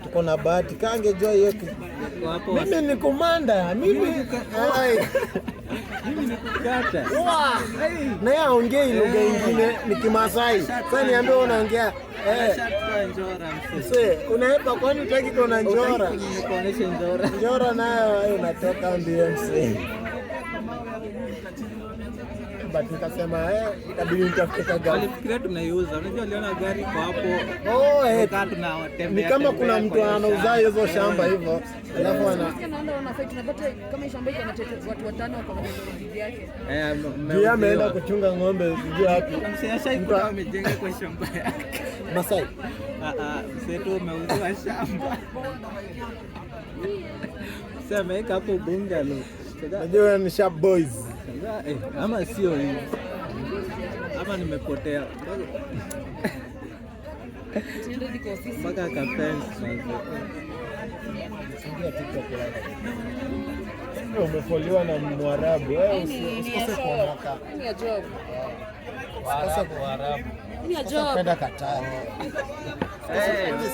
Tuko na bahati kangejua hiyo. Mimi ni komanda. Mimi ni kukata. Na yeye aongee lugha nyingine ni Kimasai. Sasa niambie unaongea unaepa kwani utaki kuona njora? Nikuoneshe njora. Njora nayo unatoka BMC. But nikasema itabidi nitafute gari. Walifikiria tunaiuza. Unajua aliona gari kwa hapo. Ni kama kuna mtu anauza hizo shamba hivyo. Alafu naona fight tunapata kama shamba iko na watu watano wako na bibi yake. Ndio ameenda kuchunga ng'ombe sijui hapo. Mshaikuwa amejenga kwa shamba yake. Masai. Sasa tu umeuziwa shamba. Sasa ameweka hapo bungalow. Najua ni sharp boys. Ama sio hivi. Hapa nimepotea. Tuende diko ofisi. Mpaka kapenzi. Singia TikTok yako. Umefoliwa na Mwarabu. Usikose kuondoka. Ni ya job. Usikose Mwarabu. Ni ya job. Kwenda Qatar.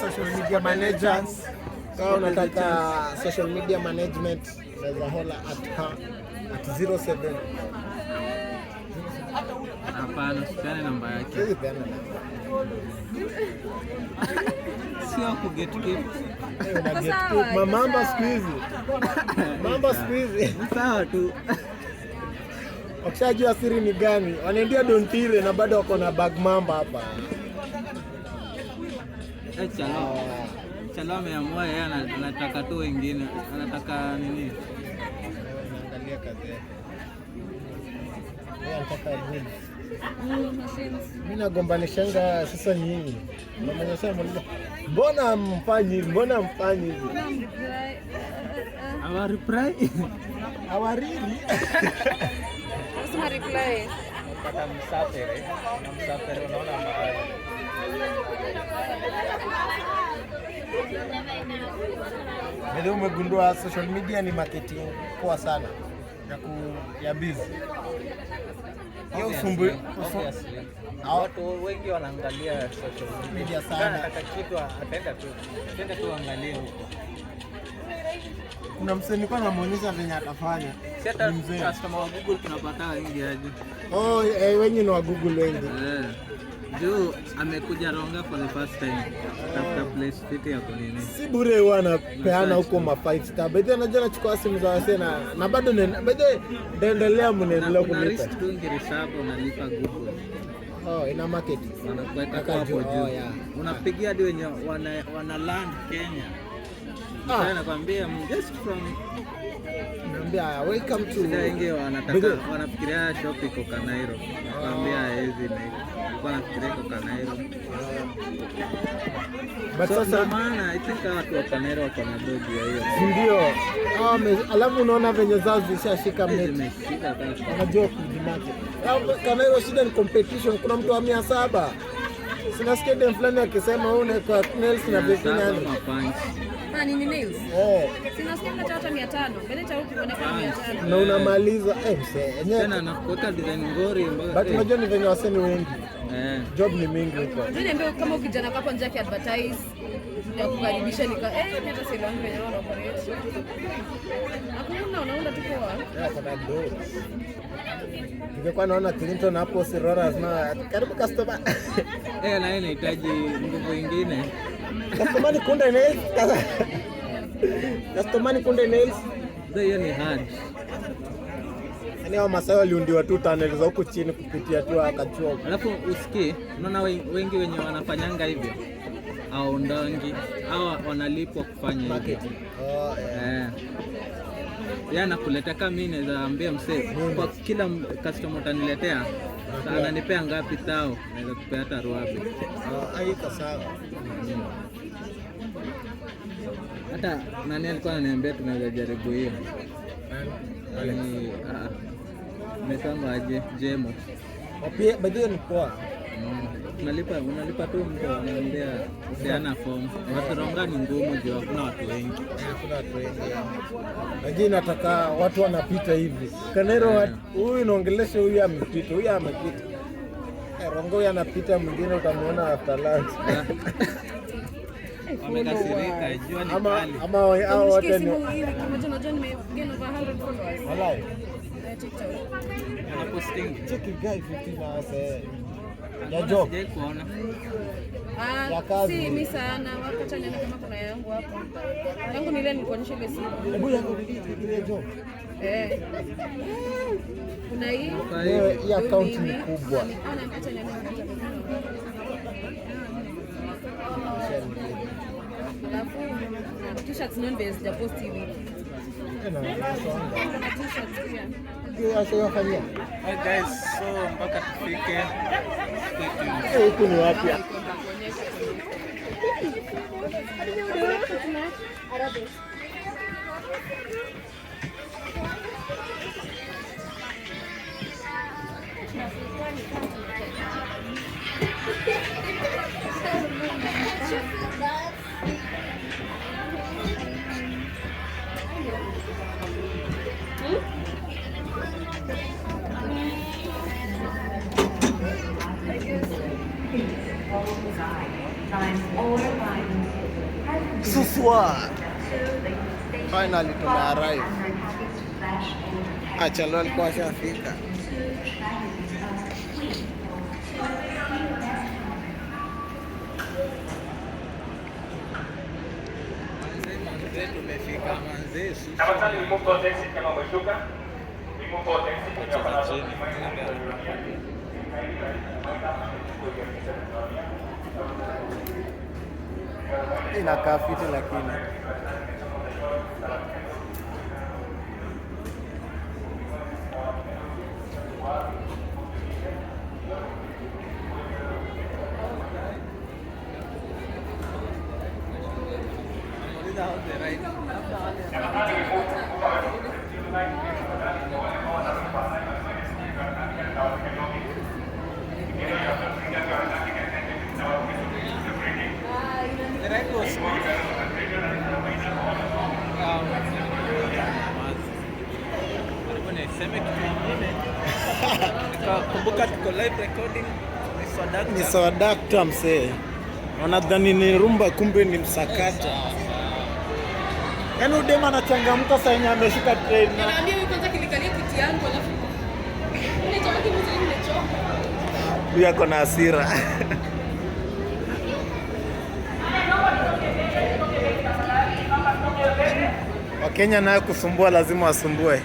Social media managers. Kama unataka social media management, unaweza hola at 07. Hapana, sipeane namba yake. Sio ku get keep. Mambo siku hizi. Mambo siku hizi. Sawa tu. Wakishajua siri ni gani? Wanaendea Dontile na bado wako na bag mamba hapa. Chalo ameamua yeye anataka tu wengine. Anataka nini? Angalia kazi yake. Yeye anataka nini? Mimi nagombanishanga sasa nyinyi. Mnamanyesha mmoja. Mbona mfanyi hivi? Our reply. Awariri. Sema reply. Pata msafiri. Msafiri unaona mahali. Ndio umegundua social media ni marketing poa sana ya busy. Hiyo watu wengi wanaangalia social media sana. Nataka kitu atenda tu angalie huko. Kuna msanii nilikuwa namuonyesha venye atafanya. Si hata customer wa Google tunapata wengi aje. Oh, wengi ni wa Google wengi. Juu amekuja Ronga for the first time. Tafuta place fit ya kunini. Si bure huwa anapeana huko ma 5 star. Baadhi anajua anachukua simu za wasee na bado endelea mnaendelea kulipa. Kuna risk tu ingereserve unalipa Google. Oh, ina market. Wanakuweka hapo juu. Unapigia hadi wenye wana land Kenya. Sasa nakwambia just from naambia welcome to. Sasa wengi wanafikiria shop iko Kanairo. Nakwambia hizi kwa nafikiria iko Kanairo. But sasa maana I think watu wa Kanairo wako na dogi ya hiyo. Ndio. Alafu unaona venye zao zishashika meti. Wanajua kujimarket. Kanairo shida ni competition. Kuna mtu wa 700. Sina skede fulani akisema wewe kwa nails na vipi nani? Nini nails? Sina skede hata 500. Mbele cha huko kuonekana 500. Na unamaliza tena nakuweka design ngori mbaya. But unajua ni venye waseni wengi. Job ni mingi huko. Mimi niambia kama kijana kapo nje yake advertise ya kukaribisha mimi hata sasa wangu wenyewe wana operate. Hakuna unaunda tu kwa. Kuna do. Ningekuwa naona Clinton hapo Sirora na karibu customer. Na yeye anahitaji nguvu nyingine. Customer kunde nails. Customer kunde nails. Hiyo ni hard. Yaani hao Masai waliundiwa tu tunnel za huko chini kupitia tu akachua. Alafu usikie, unaona wengi wenye wanafanyanga hivyo au ndongi au wanalipwa kufanya hivyo. Nakuleta kama mimi naweza ambia msee kwa kila customer utaniletea ananipea ngapi tao, naweza kupea hata ruabe. Haiko sawa. Hata nani alikuwa ananiambia tunaweza jaribu hiyo. Mesanga aje Jemo. Baadaye ni poa. Unalipa tu mtu anaambia usiana form. Watu Ronga ni ngumu juu hakuna watu wengi. Lakini nataka watu wanapita hivi. Kanairo huyu inaongelesha huyu amepita, huyu amepita. Ronga huyu anapita mwingine utamwona after lunch. Wamekasirika, jua ni kali. Ama hao wote ni unajua nimegena over 100 followers. Walai. TikTok. Ana posting. Cheki guy 15 hours ya job. Kuona. Ya Si mimi sana, wacha nione kama kuna yangu hapo. Yangu ni ile nikuonyesha ile simu. Hebu yangu ile job. Kuna hii. Hii account ni kubwa. Acha nione. Alafu t-shirts non based ya post hivi. Hi guys, so mpaka tufike. Huku ni wapi? Suswa. Finally tumearrive. Acha leo alikuwa ashafika. Tumefika manze. Tafadhali remove those exit kama umeshuka. Remove those exit kama Inakaa fiti lakini Niseme kitu kingine. Kumbuka tuko live recording. Ni swadakta msee. Wanadhani ni rumba kumbe ni msakata. Yaani udema anachangamka saa yenye ameshika train. Naambia wewe kwanza kilikalia kiti yangu alafu. Ile chama kimeza nimechoka. Huyu ako na hasira. Wakenya nayo kusumbua lazima wasumbue.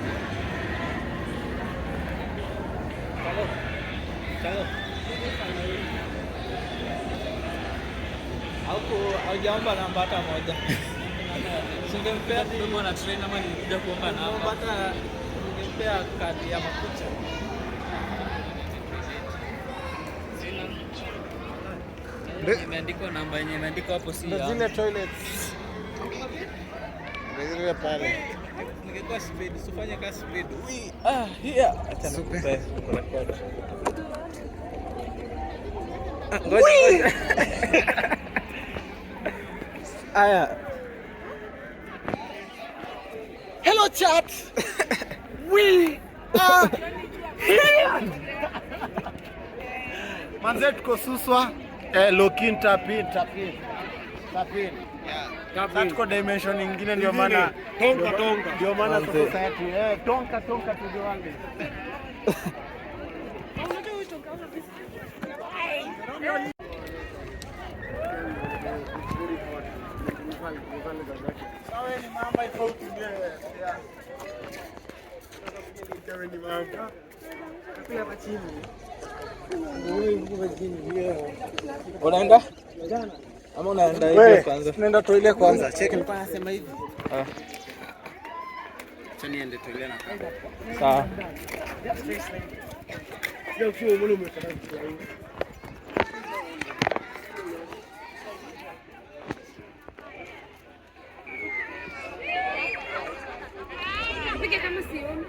Haujaomba namba hata moja. Singempea kidogo na train ama nilikuja kuomba namba. Hata ningempea kadi ya makucha. Imeandikwa namba yenyewe imeandikwa hapo si yangu. Zile toilets. Zile pale. Ningekuwa speed, usifanye kazi speed. Here. Acha nikupe record. Ngoja. Aya. Hello chat. We are here. Manze tuko suswa. Lokin tapin. Yeah. Tuko dimension nyingine ndio maana tonka. Ndio maana tuko sayatu. Tonka tujuange. Sawa ni mama iko ukimbia. Sawa ni mama. Pia hapa chini. Unaenda? Ama unaenda hivi kwanza? Tunaenda toilet kwanza. Check Nilikuwa nasema hivi. Acha niende toilet na kaka. Sawa. Ndio sio mbona umefanya hivi. Pige kama sioni.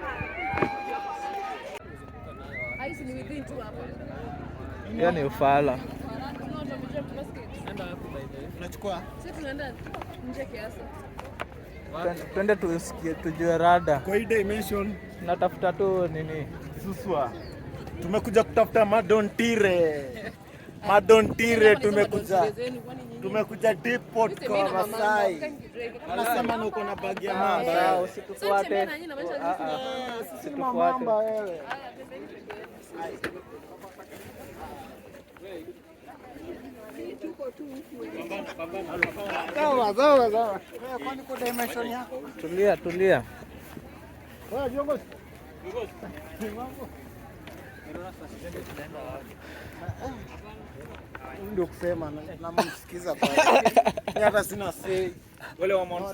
Haisi ni within tu hapa. Yaani ufala. Unachukua? Sisi tunaenda nje kiasi. Twende tusikie tujue rada. Kwa hii dimension Natafuta tu nini? suswa. Tumekuja kutafuta madontire. Tumekuja depot kwa Masai. Anasema uko na bagi ya mamba. Usitufuate. Sisi mamba wewe. Sawa. Kwani kwa dimension yako? Tulia. Wewe viongozi. Ndio kusema na msikiza pale. Mimi hata sina say. Wale wa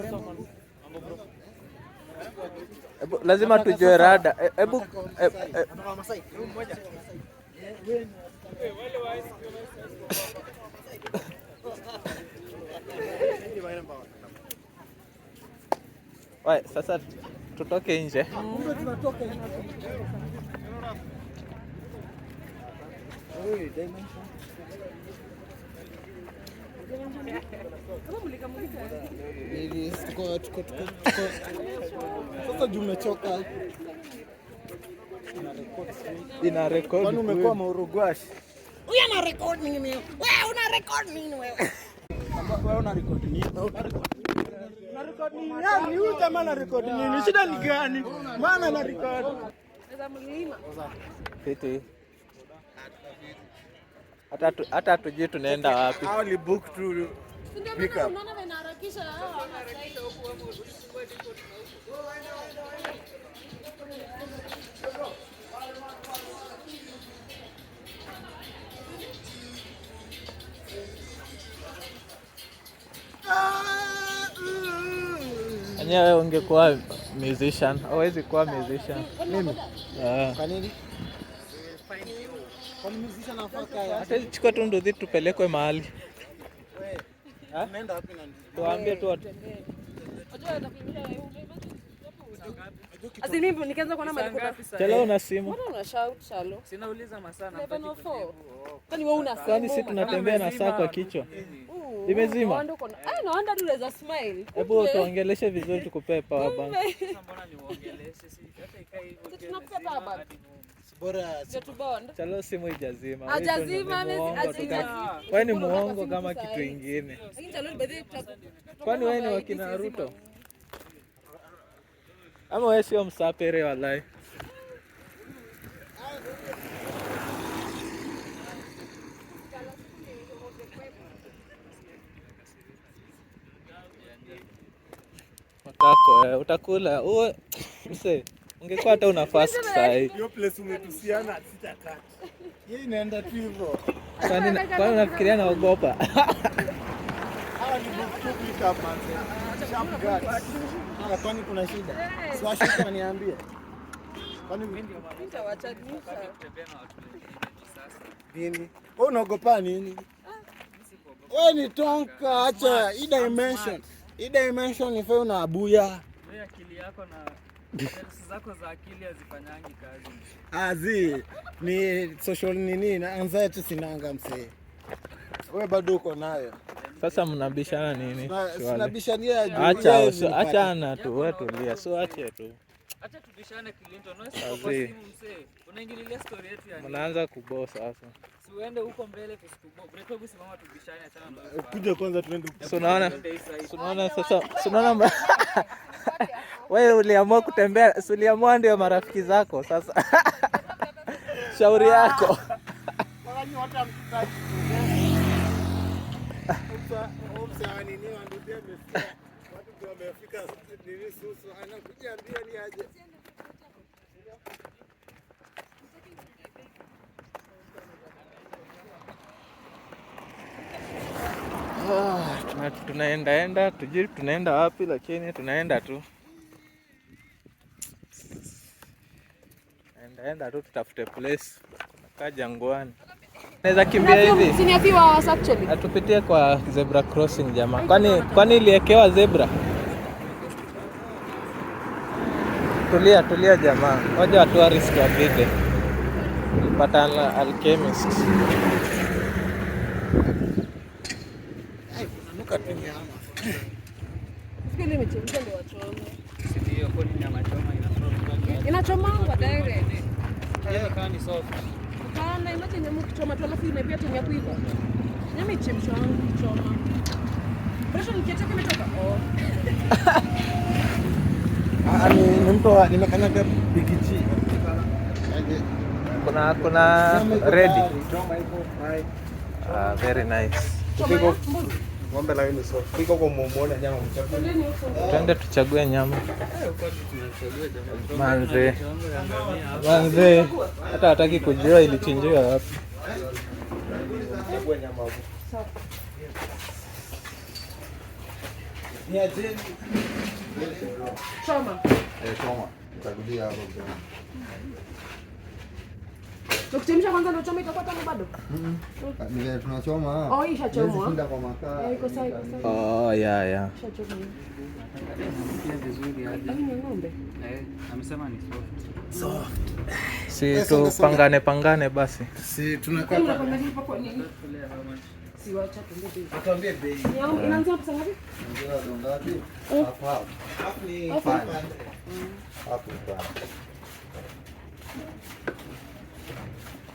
lazima tujue rada. Hebu Masai. Mmoja. Wai, sasa tutoke nje. Tunatoka nje. Sasa jumechoka. Ina record. Kwani umekuwa maurugwashi? Huyu ana record nini? Wewe una record nini wewe? Wewe una record nini? Na record nini? Yaani huyu jamaa na record nini? Shida ni gani? Maana na record. Sasa mlima. Fiti. Hata tujue tunaenda wapi. Hao ni book to pick up. Unaona wanaharakisha hao wanasaida huko. Wewe ungekuwa musician, hauwezi kuwa musician. Mimi? Kwa nini? Kwa nini musician anafaka ya? Hata chukua tu nduthi tupelekwe mahali. Unaenda wapi na nduthi? Tuambie tu watu. Unajua atakuingia Asinipo nikaanza kuona malikuwa. Chalo una simu. Mbona una shout shalo? Sinauliza masaa na 7:04. Kwani wewe una simu? Kwani sisi tunatembea na saa kwa kichwa? Imezima. Naona tu unaweza smile. Hebu tuongeleshe vizuri tukupe power bank. Mbona niwaongeleshe sisi? Hata ikai hivyo. Tunakupa power bank. Bora Chalo simu ijazima. Hajazima Wewe ni muongo kama kitu kingine. Lakini chalo baadhi Kwani wewe ni wakina Ruto? Ama wewe sio msapere walai? Utako utakula. Mse, ungekuwa hata una fast sai. hiyo place umetusiana sitakata. Hii inaenda tu hivyo. Kwani unafikiria naogopa? Hawa ni book hapa. Sharp guards. Kwani kuna shida? Siwashika niambie. Kwani nitawachanisha. Nini? Wewe unaogopa nini? Wewe ni tonka, acha hii dimension. Hii dimension ni feo na abuya. Wewe akili yako na sensi zako za akili hazifanyangi kazi. Azi ni social nini na anxiety sinanga msee. Wewe bado uko nayo. Sasa mnabishana nini? Tunabishania juu. Achana tu, wewe tulia. So ache tu. Acha tubishane Clinton. Wewe kwa simu msee. Unaingililia story yetu yani. Mnaanza kubo sasa. Si uende huko mbele tusikubo. Break hebu simama tubishane achana na. Kuja kwanza tuende. Unaona sasa, unaona wewe uliamua kutembea, uliamua ndio marafiki zako sasa. Shauri yako. Wani hata mtaki. Nini wandudia mesikia. Watu ndio wamefika nini susu anakuja mbio ni aje. Tunaenda tujui tunaenda wapi, lakini tunaenda tu. Tunaenda tu tutafute place. Tunakaa jangwani. Naweza kimbia hivi. Siniafiwa actually. Atupitie kwa zebra crossing jamaa. Kwani iliekewa zebra? Tulia jamaa. Ngoja watu wa risk wapite. Nilipata alchemist. Sikili imechemka ndio wachome. Si hiyo kwa nyama choma Inachomangwa direct. Yaani kama ni soft. Kana imagine nyama kuchoma tu alafu inapia tena kuiva. Nyama ichemshwa kuchoma. Presha nikiacha kimetoka. Ni mtu nimekanyaga bigiji. Kuna ready. Very nice. Ng'ombe na wewe sio. Fika kwa muone nyama mchafu. Twende tuchague nyama. Manze. Hata hataki kujua ilichinjiwa wapi. Chague nyama hapo. Ni aje? Choma. Choma. Utakudia hapo. Tukichemsha kwanza ndio choma itakuwa tamu bado? Ndio tunachoma. Ishachomwa. Shinda kwa makaa. Iko sawa. Yeah. Ishachomwa. Pia vizuri aje. Ni ng'ombe. Amesema ni soft. Si tu pangane basi. Si tunakaa kwa nini? Si wacha tuende. Atuambie bei. Inaanza pesa ngapi? Ndio ngapi? Hapa. Hapo ni Hapo.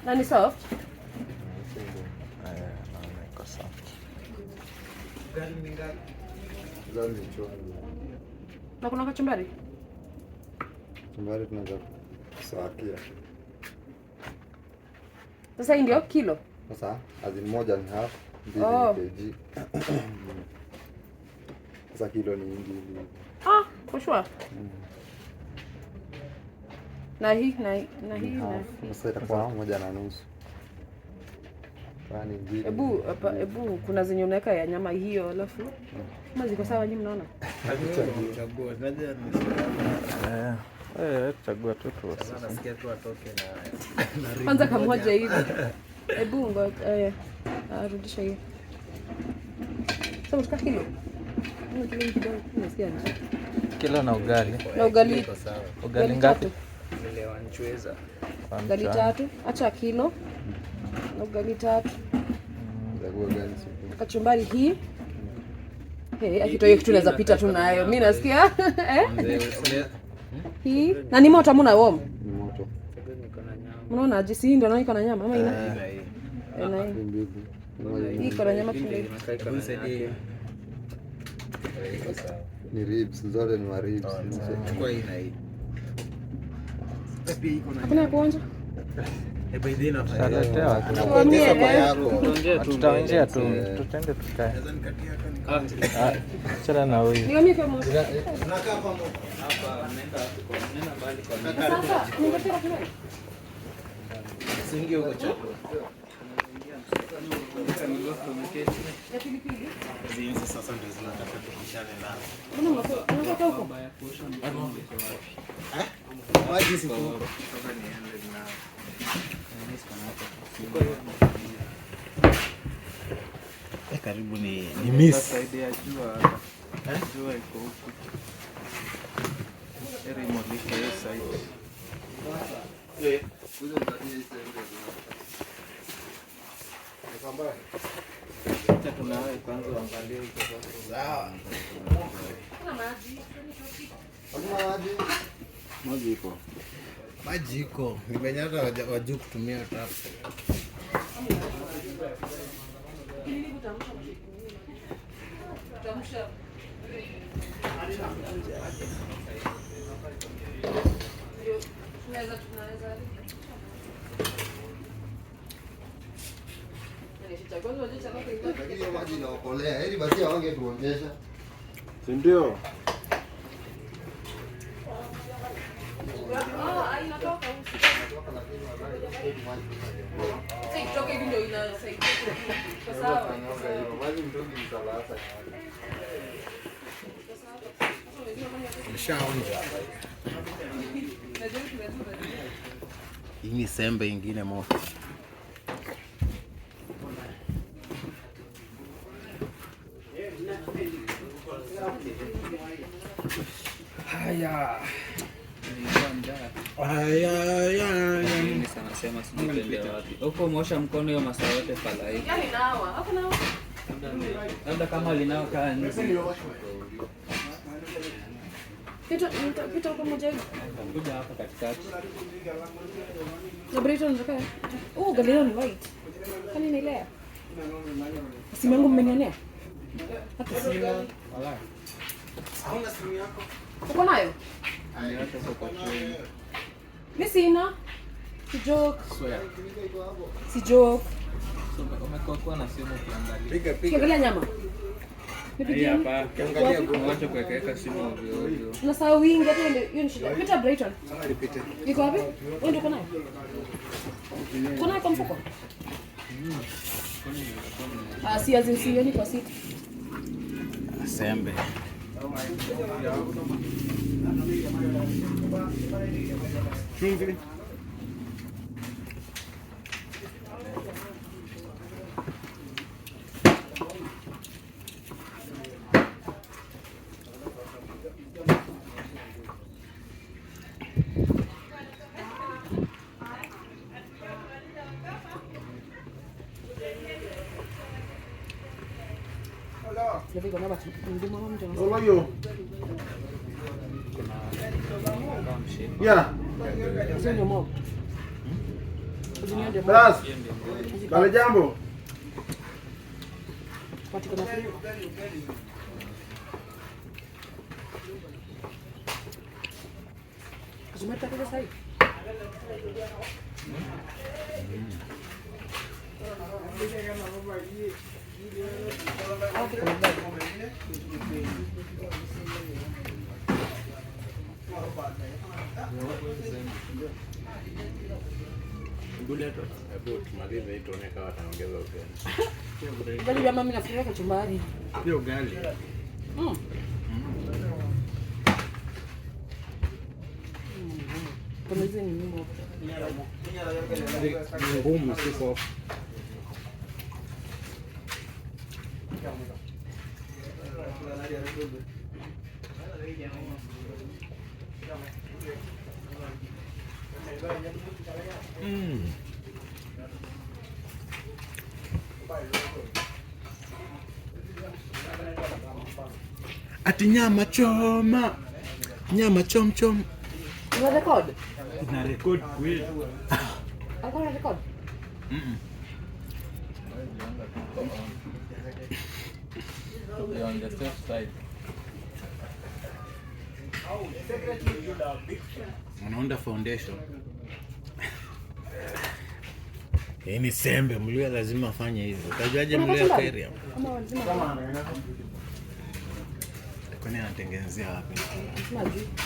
Na ni soft? Iko soft. gari ni ngapi? Gari ni chungu. Na kuna kachumbari? Chumbari tunaweza kusakia. Sasa hii ndio kilo? Sasa azin moja ni half, mbili kg. Sasa kilo ni mbili. For sure. Na hii. Sasa itakuwa moja na nusu. Kwani mbili. Ebu kuna zenye unaweka ya nyama hiyo alafu kama ziko sawa nyinyi mnaona? Chagua zaje chagua tu. Sasa nasikia tu atoke na Kwanza kamoja hivi. Ebu ngoja rudisha hiyo. Sasa utaka kilo? Kilo kidogo nasikia ni. Kilo na ugali. Na ugali. Ugali ngapi? ile wanchweza. Ugali 3, acha kilo. Na ugali 3. Chagua gani siku. Kachumbari hii Akitoa kitu naweza pita tu nayo. Mimi nasikia. Hii na ni moto mna warm. Ni moto. Unaona jinsi ndio iko na nyama ama ina? Hii iko na nyama tu. Ni ribs, zote ni ribs. Kwa hii na hii. Hakuna kuonja? Tutaonjea tu. Tutende tukae. Chana na huyu. Niambie kama moto. Tunakaa pamoja. Hapa nenda mbali kwa nini? Sasa, ningetaka kula. Singi huko chapo. Hizi sasa ndio zinataka tukishane na. Unataka huko? Maji siku. Karibu ni miss. Saidi ya jua. Jua iko huko. Eri modisha hiyo side. Acha tunawe kwanza angalie hizo sawa. Kuna maji. Maji iko. Maji iko. Nimenyata wajua kutumia tap. Lakini maji inaokolea. Heri basi wangetuonyesha. Si ndio? Inatoka itoke hivi ndio inasaidia. Kwa sawa. Maji mtungi msalasa. Nishaonja. Hii ni sembe ingine moto. Haya. Mimi sana sema sijui wapi. Huko mosha mkono hiyo masaa yote pala hivi. Yaani nawa. Hapo nawa. Labda kama linao kaa nje. Pita huko moja hivi. Kuja hapa katikati. Na Brighton unataka? Galileo ni white. Kwani ni lea? Simu yangu mmenionea? Hata simu. Wala. Hauna simu yako? Uko nayo? Niache huko chini. Mimi sina. Si joke. Swear. Si joke. Umekuwa na simu ukiangalia. Kiangalia nyama. Hii hapa kiangalia kuacha kuweka simu ovyo ovyo. Tunasahau wingi hata hiyo ni shida. Pita Brighton. Nipite. Iko wapi? Wewe ndio uko nayo? Uko nayo kwa mfuko? Si azisioni kwa siti. Sembe. Chumvi. Oloyo. Yeah. Bas. Bale jambo. Ugali ya mama nafikiria kachumbari. Hiyo ugali. Kwa hizo ni ngumu. Ngumu siko. Ati nyama choma. Nyama chom chom. Una record? Na record kweli. Alikuwa na record? You're on the safe side. Unaunda foundation. Hii ni sembe, Mluya lazima afanye hivyo. Utajuaje Mluya area? Kwani anatengenezea wapi?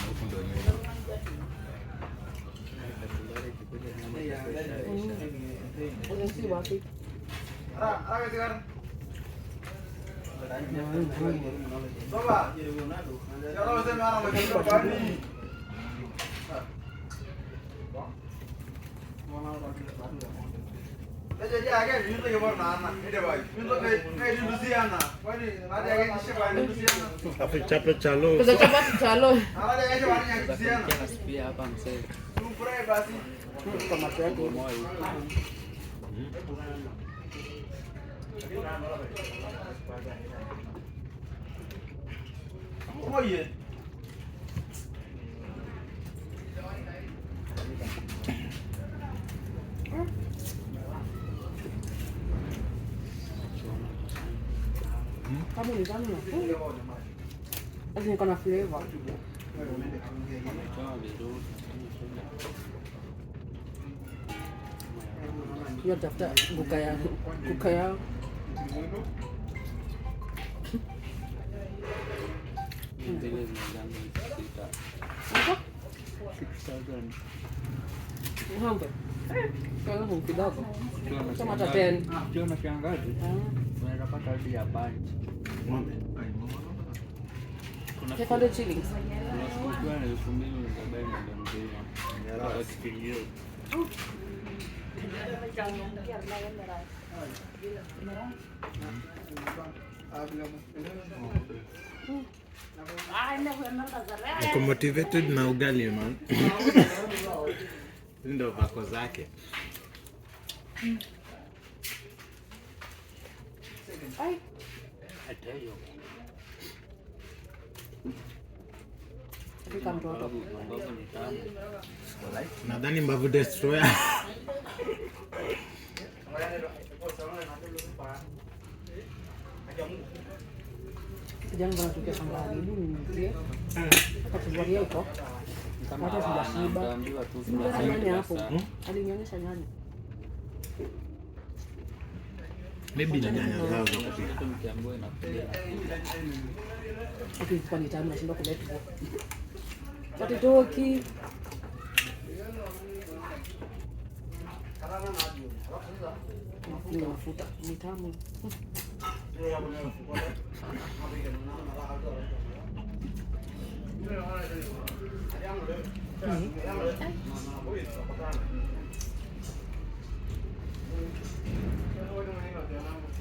Huko ndio wapi? Chapa chalo. Chalo. Pia hapa msee. Kama tuende. Oye. Kama ni gani na? Azini kuna flavor. Hiyo tafuta kuka ya. Zile zinazanga 6,000. Ng'ombe. Kwa nini kidogo? Kama hata 10. Sio na kiangazi. Unaweza pata hadi ya bunch. Ng'ombe. Kuna 500 shillings. Unachukua na 2,000 unabai na mzima. Yara sikilio. Niko motivated na ugali man. Ndio vako zake. Ai. Atayo. Kika mtoto. Mbavu ni tamu. Nadhani mbavu destroyer. Kijana bwana tukia shambani ili nitie. Akatuvalia huko. Hata sijashiba. Naambiwa tu Nyanya hapo. Alinionyesha nyanya. Maybe na nyanya zao za kupika. kitu mkiambiwa inakuja. Ukifika ni tamu nashinda kuleta. Watitoki. Ni mafuta ni tamu.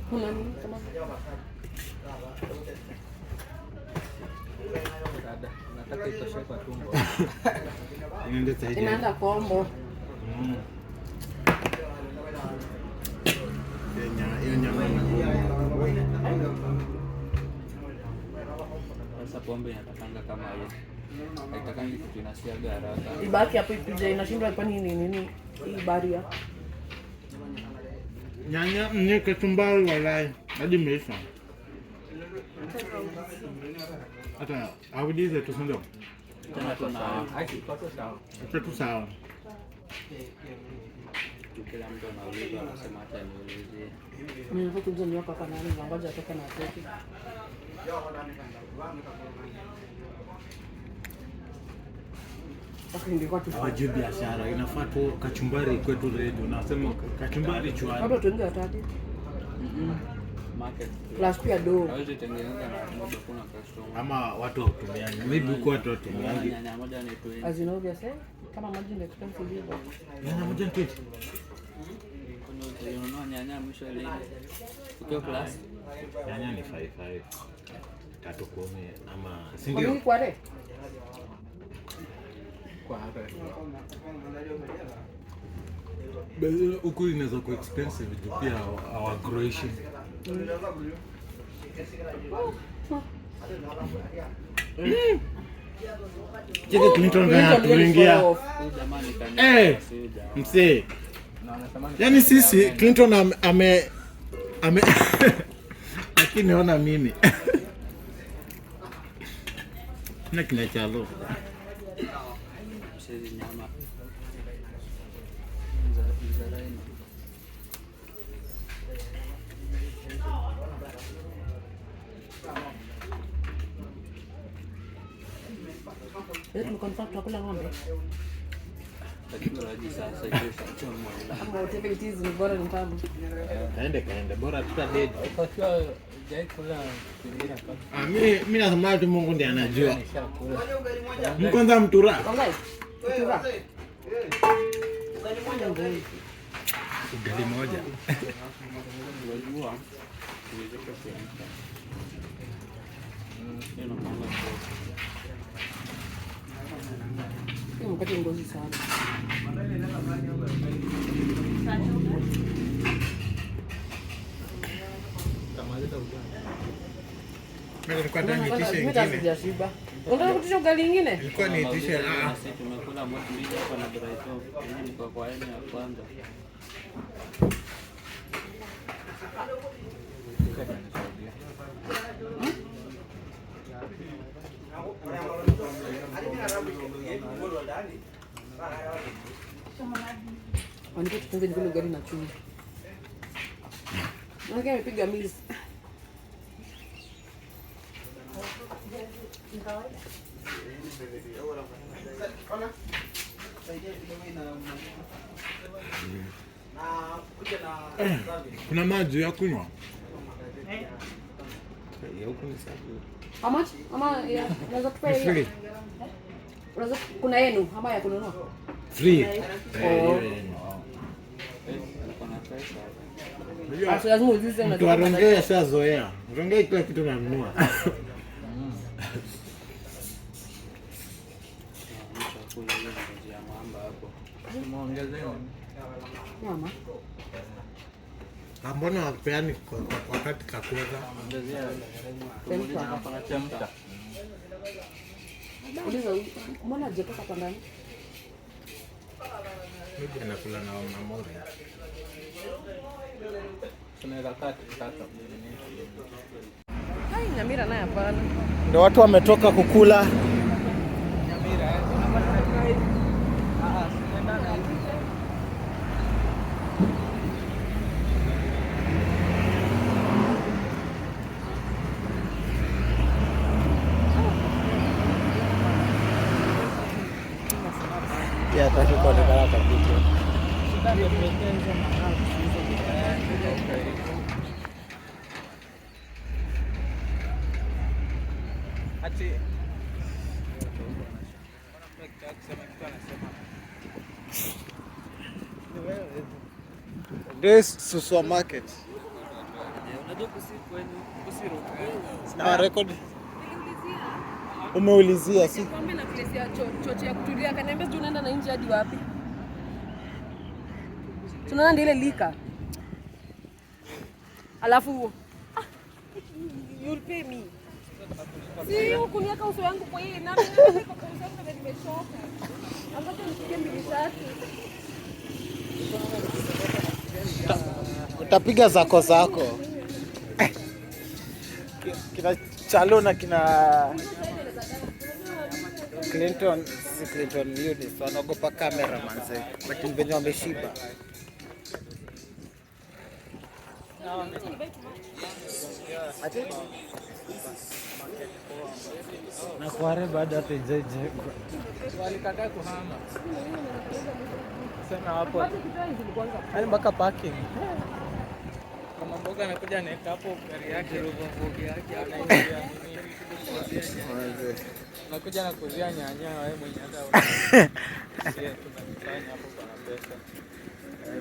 Kuna nini kama Dada, nataka itoshe kwa tumbo. Ndio zaidi. inaenda kombo. Hiyo nyama Sasa pombe inatakanga kama hiyo. Haitakangi kitu inasiaga haraka. Ibaki hapo ipige inashindwa kwa nini hii baria. nyanya ni kachumbari walai hadi meisha. Hata audize tu sio. Tena tuna haki kwa sawa. Tu sawa. Kila mtu anauliza anasema hata niulizie. Mimi hapo kuja nyoka kwa nani ngoja atoke na keki. Hawajui biashara, inafaa tu kachumbari kwetu ready. Unasema kachumbari chwani. Hapo tuingie watatu. Market. Plus pia do. Hawezi tengeneza na moja kuna customer. Ama watu watumiani. Maybe huko watu watumiani. Nyanya moja ni 20. As you know obviously, kama maji ni expensive hivyo. Nyanya moja ni 20. Unanunua nyanya mwisho lini? Ukiwa plus? Nyanya ni 55. 310 ama si Kwa ndio? nini kwa re? Kwa hapa. Huku inaweza kuwa expensive juu pia our growing. Cheki Clinton ndio kuingia. Msee. Yaani sisi Clinton ame lakini ona mimi. Na kinachalo. Msezi nyama. Tumekonfirm tutakula ng'ombe. Ama utebe itizi ni bora ni tamu. Kaende bora tutadedi. Mimi nasema tu Mungu ndiye anajua. Mkwanza mtura. Ugali moja. Mkate ngozi sana. Mimi nilikuwa ndani nitishe ingine. Unataka kutisha ugali ingine? Nilikuwa nitishe Sisi tumekula moto mbili hapa na Brighton. Hii ni kwa aina ya kwanza. Wanataka tufunze nikule ugali na chumvi. Nani amepiga mizi? Kuna maji ya kunywa? How much? Ama ya unaweza kupa hiyo? Unaweza kuna yenu ama ya kununua? Free. Sasa lazima ujuze na tuarongea shazoea. Rongea kila kitu nanunua. Mama. Mbona wapeani wakati kakuweza? Uliza mbona hajatoka kwa ndani? Mimi nakula na mamori. Tunaweza kata. Hai Nyamira naye hapana. Ndio watu wametoka kukula. Ya takiwa ni baraka kitu. This supermarket. Unajua kusiro. Na record. Umeulizia si? Kwambia na place ya chocho ya kutulia kaniambia sijui unaenda na nje hadi wapi? Tunaenda ile lika. Alafu you'll pay me. Si ukuniaka uso yangu kwa hii na mimi niko kwa uso yangu na nimechoka. Ambapo nipige mbili tatu. Utapiga zako. Kina Chalo na kina Clinton, si Clinton Eunice wanaogopa kamera manze. Lakini venye wameshiba. Ati? Na kware baada ya jeje. Walikataa kuhama. Sema hapo. Hadi mpaka parking. Kama mboga anakuja anaeka hapo gari yake robo yake anaingia nini. Nakuja na kuzia nyanya wewe mwenye hata sisi tunafanya hapo kwa pesa.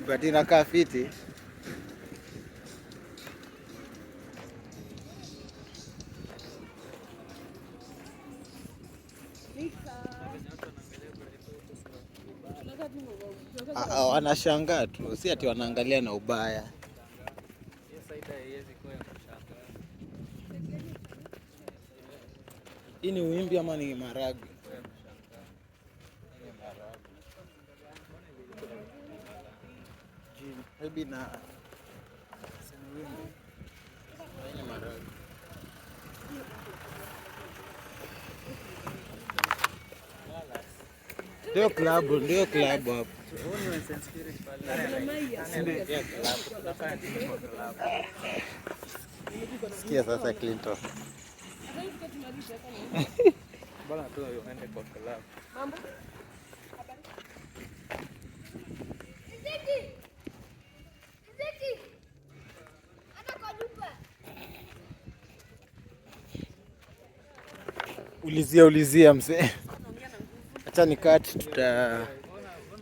But inakaa fiti. Wanashangaa tu, si ati wanaangalia na ubaya. Hii ni wimbi ama ni maharagwe? Maybe na wimbi. Hii ni maharagwe. Ndio klabu hapo. Sikia sasa Clinton. Bana tu uende kwa club. Mambo? Ulizia mzee. Acha nikati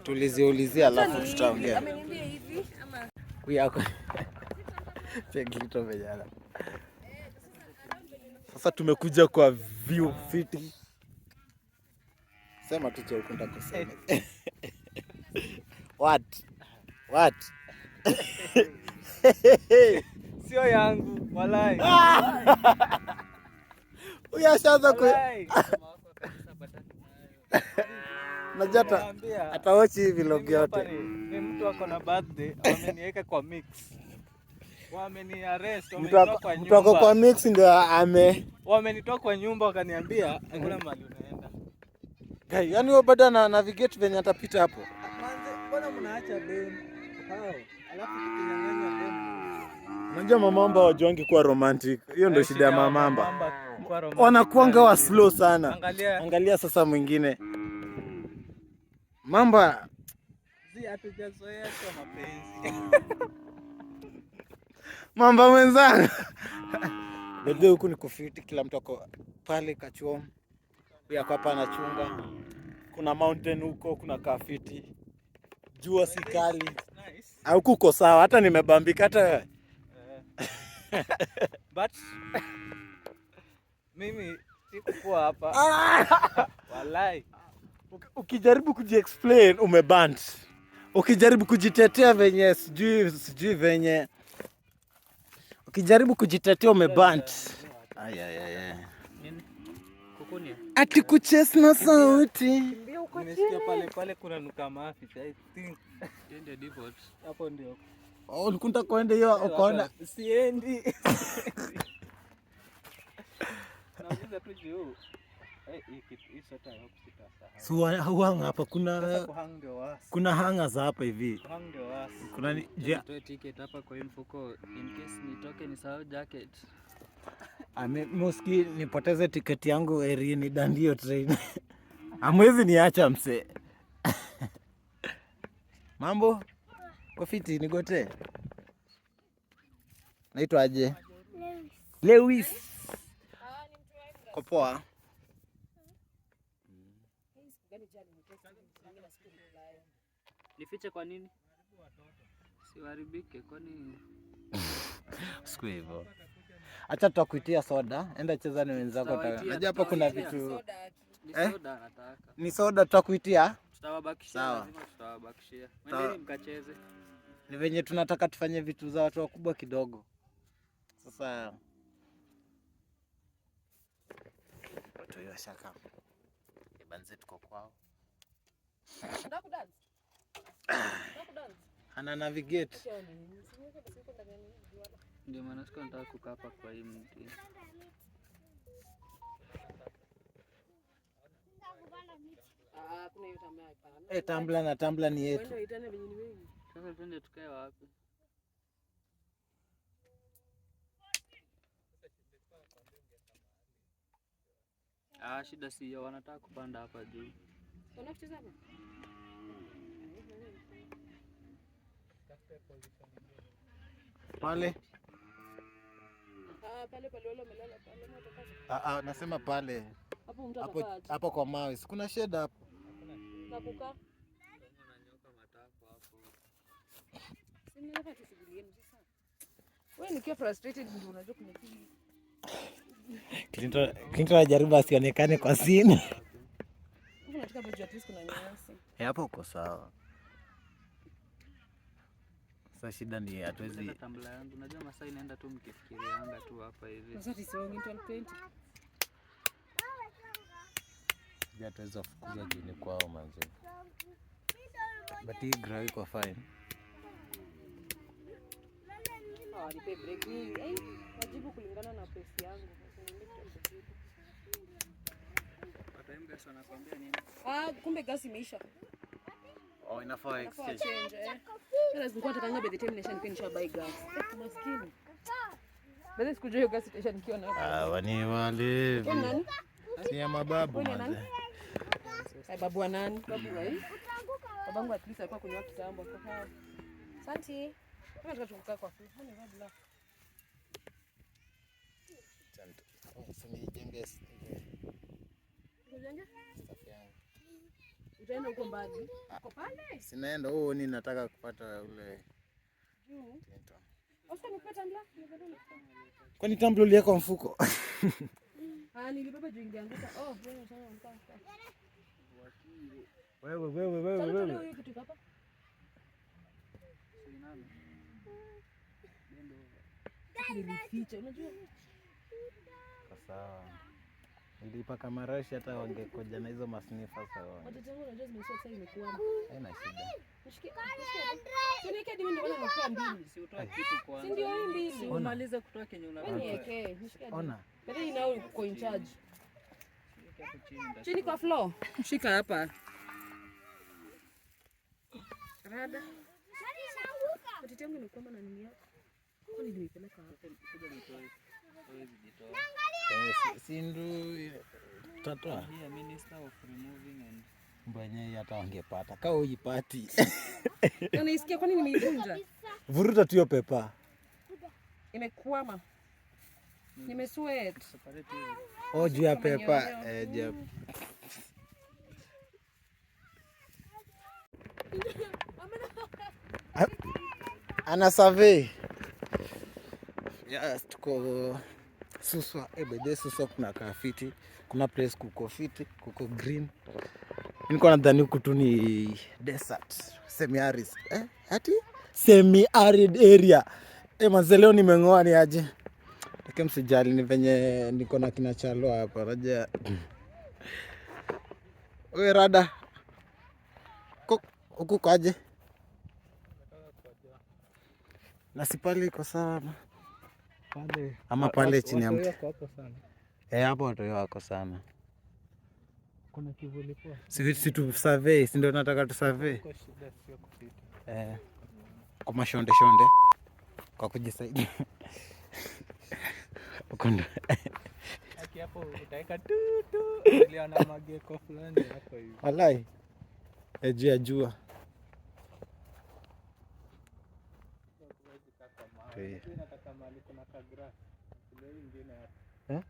tulizia alafu tutaongea. Ameniambia hivi ama Kuyako. Clinton vijana. Sasa tumekuja kwa view fiti. Sema tu cha ukunda kusema. What? Sio yangu, walai. Uyashaanza ku Najata atawachi hivi vlog yote. Ni mtu ako na birthday, ameniweka kwa mix. Wameni arrest, wamenitoa kwa nyumba. Mtu kwa mix ndio wamenitoa kwa nyumba wakaniambia hakuna mahali unaenda. Yaani wewe bado na navigate venye atapita hapo. Manze, mbona mnaacha dem? Hao. Alafu tukinyang'anya dem. Unajua mamamba wajongi kuwa romantic. Hiyo ndio shida ya mamamba. Wanakuanga wa slow sana. Angalia sasa mwingine. Mamba hatujazoea kwa mapenzi. Mamba mwenzangu. Bado huku ni kufiti, kila mtu ako pale Kachuom. Pia hapa anachunga. Kuna mountain huko, kuna kafiti. Jua si kali. Au kuko sawa, hata nimebambika hata. But mimi sikuwa hapa. Walai. Ukijaribu kujiexplain umeband. Ukijaribu kujitetea venye sijui venye. Ukijaribu kujitetea umeband. Ay. Kukunia. Ati kuchase na sauti. Nimesikia pale kuna nuka mafi. I think ndio default. Hapo ndio. Oh, ulikunta kwenda hiyo ukaona. Siendi. Nauliza tu juu. So hanga hapa kuna hanga za hapa hivi. Kuna nitoe ticket hapa kwa mfuko in case nitoke nisahau jacket. Moski nipoteze tiketi yangu ni dandio train. Amwezi niacha mse. Mambo? Kofiti nigote. Naitwa aje? Lewis. Kopoa. Nifiche kwa nini? Siwaribike kwani siku hivyo. Acha tutakuitia soda, enda cheza na wenzako. Unajua hapa kuna vitu soda nataka. Ni soda tutakuitia? Tutawabakishia, lazima tutawabakishia. Mwendeni mkacheze. Ni venye tunataka tufanye vitu za watu wakubwa kidogo. Sasa watu hiyo shaka. Banze tuko kwao. Ana navigate. Ndio maana siko nataka kukaa hapa kwa hii mti. Kuna tumbler ni yetu. Sasa twende tukae wapi? Shida si hiyo, wanataka kupanda hapa juu. Wanacheza hapa? Pale. Pale wale wamelala pale. Nasema pale. Hapo kwa mawe. Kuna sheda hapo. Nakuka. Unanyoka matako hapo. Sina hapa tushughuli yenu sasa. Wewe nikiwa frustrated ndio unajua kunipiga. Clinton anajaribu asionekane kwa scene. Unataka bado at least kuna nyasi. Hapo uko sawa. Sasa shida ni hatuwezi tambla yangu. Unajua masaa inaenda tu mkifikiria anga tu hapa hivi. Sasa tisongi 2020. Hatuweza kufukuza jini kwao manzi. But hii grau iko fine. Nipe break hii. Wajibu kulingana na pesa yangu. Mpesa anakuambia nini? Kumbe gas imeisha. Inafaa exchange. Sasa nilikuwa nataka by the time nisha buy gas. Maskini. Bado sikujua hiyo gas station nikiwa na hapo. Wani wale. Nani? Si ya mababu manzi. Babu wa nani? Babu wa hii? Babangu at least alikuwa kunywa kitambo. Asante. Nataka tukukaa kwa free. Mbona wewe bila? Utaenda huko mbali. Uko pale? Sinaenda ni nataka kupata ule Juu. Oscar nipata tambla? Kwani tambla uliweka mfuko? Nilibeba juu ingeanguka. Wewe. Hiyo kitu hapa. Nilificha, unajua? Sawa. Nilipaka marashi hata wangekoja na hizo masnifa sawa. Watoto wangu unajua zimesha sasa imekuwa. Haina shida. Nishike. Sini kadi mimi ndio nakuwa mbili. Si utoa kitu kwanza. Si ndio hii mbili. Si umalize kutoa kenye unataka. Niweke. Nishike. Ona. Bado inao uko in charge. Chini kwa floor. Shika hapa. Rada. Watoto wangu inakuwa na nini yako? Kwani nimepeleka hapa kuja nitoe. Sindu tatoa. Here Minister of Removing and Mbwenye hata wangepata. Kaa ujipati. Unaisikia kwani nimeivunja? Vuruta tu hiyo pepa. Imekwama. Nimesweat. Juu ya pepa. Ana survey. Yes, tuko Suswa. Bede Suswa kuna kafiti. Kuna place kuko fiti, kuko green. Niko nadhani huku tu ni desert, semi-arid. Ati semi-arid area. Manze leo nimengoa ni aje. Lakini msijali ni venye niko na kina Chalo hapa. Raja. Wewe rada. Huku kwaje? Nasi pale iko sawa. Pale. Ama pale chini ya mti. Hapo watu wako sana. Kuna kivuli kwa. Si tu survey, si ndio nataka tu survey. Kwa shida sio kupita. Kwa mashonde kwa kujisaidia. Ukondo. Aki hapo utaweka tu ile ana mageko fulani hapo hivi. Walai. Jua. Nataka mali kuna kagra. Ndio nyingine hapa.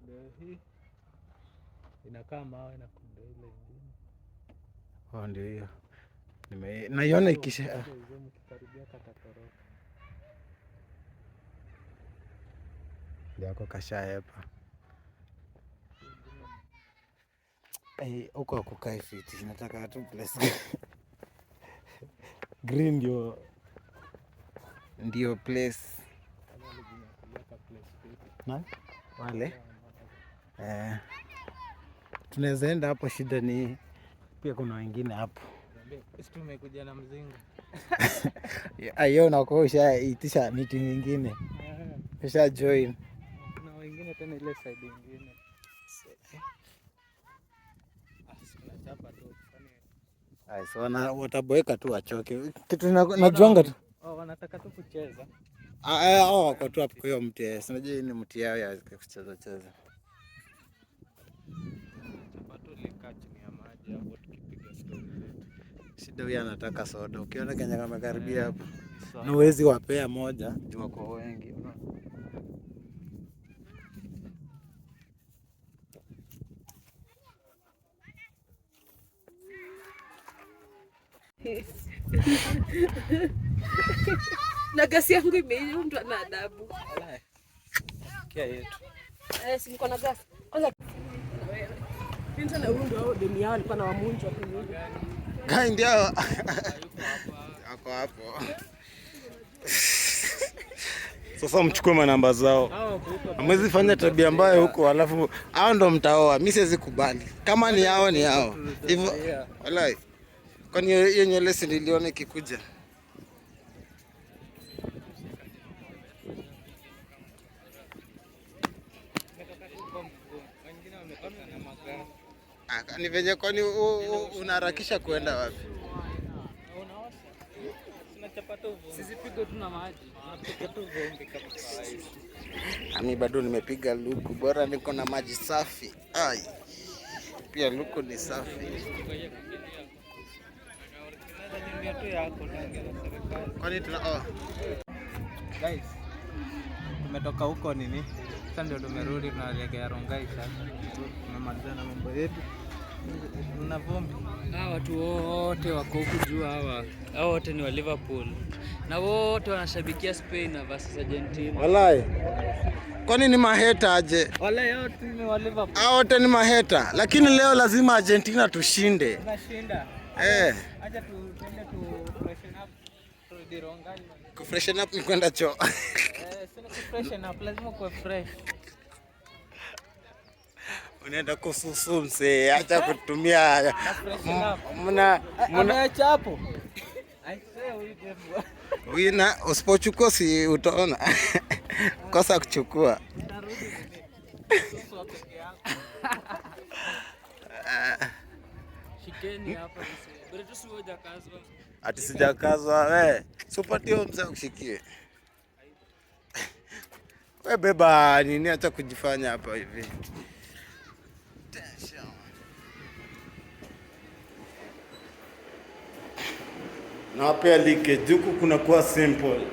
Ndio hii. Inakaa mawe na kunde ile nyingine. Ndio hiyo. Naiona ikisha. Mkikaribia katatoroka. Ndio kashaepa. Huko kukai fiti. Nataka tu place. Green ndio place. Na wale tunaweza enda hapo, shida ni pia kuna wengine hapo. Sisi tumekuja na mzinga. Ayo unakuwa ushaitisha meeting nyingine. Usha join. Na wengine tena ile side nyingine. Tunachapa tu. So wataboeka tu wachoke. Kitu najuanga tu. Wanataka tu kucheza. Wako tu hapo kwa hiyo mti. Unajua ni mti yao ya kucheza. Shida huyu anataka soda. Ukiona Kenya kama karibia hapo. Na uwezi wapea moja, juu wako wengi. Na gasi yangu imeisha, mtu ana adabu. Kia yetu. Si mko na gasi. Kwanza wewe. Pinza na huyu ndio demu yao alikuwa na wamunjo hapo nyuma. Gai ndio. Ako hapo. Sasa mchukue manamba zao. Hamwezi fanya tabia mbaya huko alafu hao ndo mtaoa. Mimi siwezi kubali. Kama ni hao ni hao. Hivyo wallahi. Kwani hiyo nywele si niliona ikikuja. Ni venye kwani unaharakisha kuenda wapi? Sisi pigo tu na maji. Tunapiga tu vumbi kama kawaida. Mimi bado nimepiga luku, bora niko na maji safi. Ai. Pia luku ni safi. Kwani guys, tumetoka huko nini? Sasa ndio tumerudi tunaelekea Rongai sasa. Tumemaliza na mambo yetu. Una vumbi. Watu wote wako huku juu hao wote ni wa Liverpool. Na wote wanashabikia Spain na versus Argentina. Wallahi. Kwani ni maheta aje? Wallahi wote ni wa Liverpool. Hao wote ni maheta, lakini leo lazima Argentina tushinde. Tunashinda. Acha tuende tu freshen up. Turudi Rongai. Ku freshen up ni kwenda choo. Sina ku freshen up, lazima kuwe fresh. Unaenda kususu mse, acha kutumia mna chapo. Wina usipochukua si utaona. Kosa kuchukua. Shikeni hapa mse. Bado tu siwoja kazwa. Ati sijakazwa wewe. Supatio mse kushikie. Wewe beba nini acha kujifanya hapa hivi. Na hapa leakage huku kuna kuwa simple.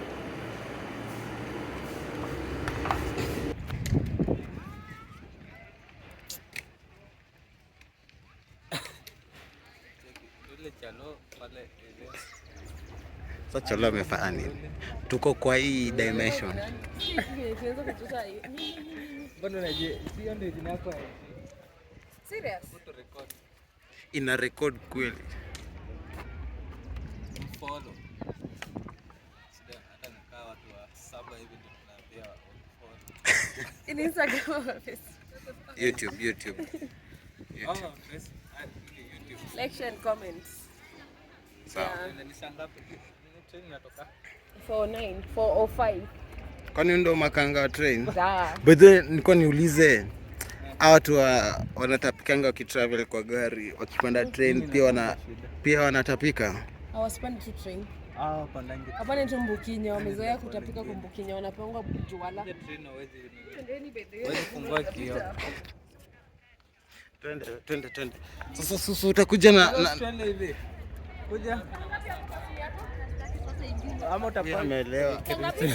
Sasa chalo amefanya nini? Tuko kwa hii dimension. Bado naje, sio ndio jina yako. Serious? Ina record kweli. Follow. Sida hata nikaa watu wa 7 hivi ndio tunaambia follow. In Instagram or Facebook? YouTube. Like, share and comment. Sawa. Ni saa ngapi? Train inatoka 405. Kwani ndio makanga wa train? Sawa. But then nilikuwa niulize hao watu wanatapikanga wakitravel kwa gari, wakipanda train pia wanatapika. Hawasipandi tu train. Pandangi. Hapana tu Mbukinya, wamezoea kutapika kwa Mbukinya, wanapanga juala. Train hawezi fungua kioo. Twende. Sasa susu utakuja na twende hivi. Kuja. Ama utapaki. Umeelewa?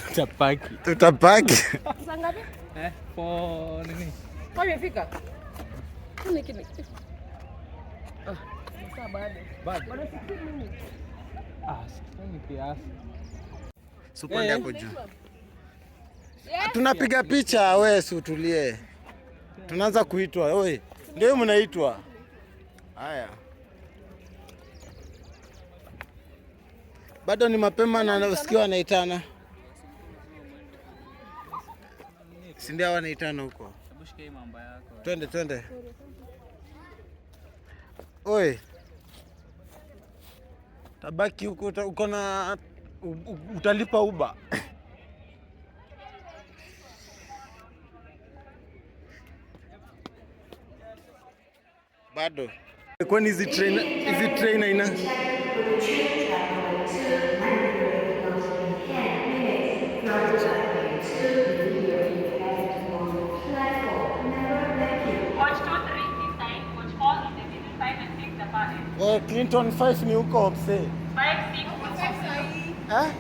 Tutapaki. Tutapaki. Saa ngapi? For nini? Kwa imefika? Kini. Saa bado. Bado 16 minutes. Ni kiasi. Supo hapo juu. Tunapiga picha, wewe si utulie. Tunaanza kuitwa. Wewe ndio mnaitwa. Haya. Bado ni mapema na usikia wanaitana. Si ndio wanaitana huko. Hebu shika mambo yako. Twende. Oi. Tabaki huko uko na utalipa Uber. Bado. Kwani hizi train haina? Clinton 5 ni huko mse. 5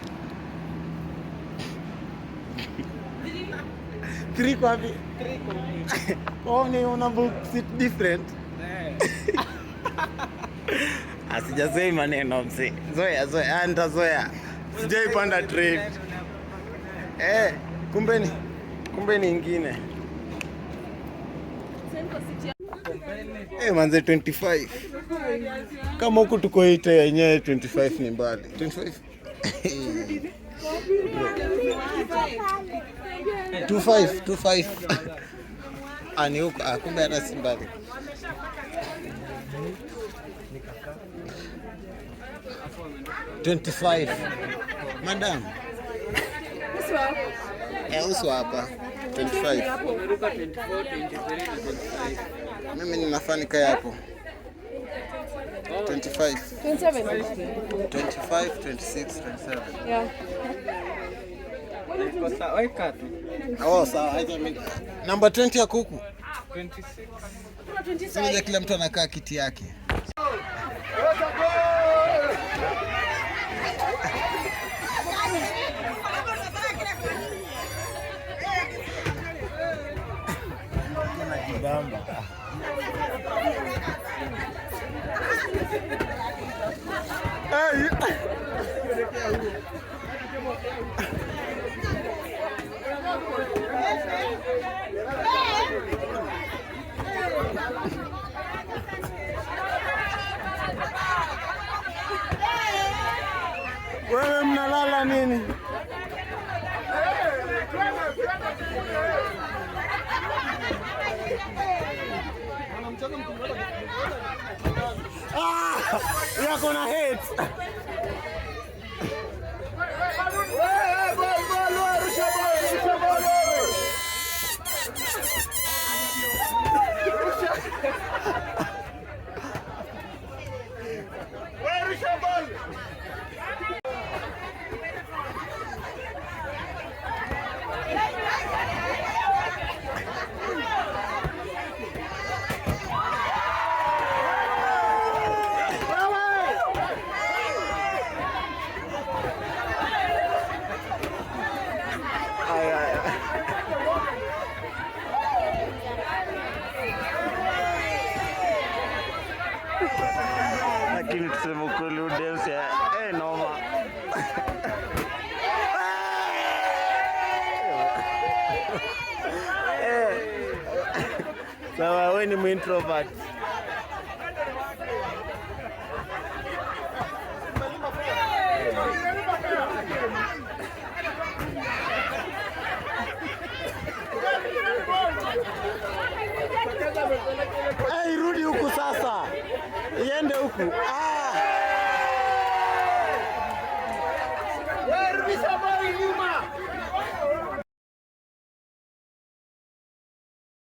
3 kwa vipi? 3 kwa nini una book seat different? Asijasema maneno mse. Zoea, nitazoea. Sijaipanda train. Kumbe ni ingine. Manze 25. Kama huku tuko 8 yenyewe 25 ni mbali. 25. 25. Ani huko kumbe hata si mbali. 25. Madam. Uso hapa. 25. Umeruka 24, 23 na 25. Mimi ninafanika hapo. 25. 27. 25, 26, 27. Yeah. Iko sawa, weka tu. Oh, sawa. Acha mimi. Number 20 ya kuku. 26. Sasa kila mtu anakaa kiti yake. Najibamba. Wewe mnalala nini? Yako na hate. Lakini tuseme kweli udensi noma. Sawa, wewe ni introvert. Rudi huku sasa. Iende huku.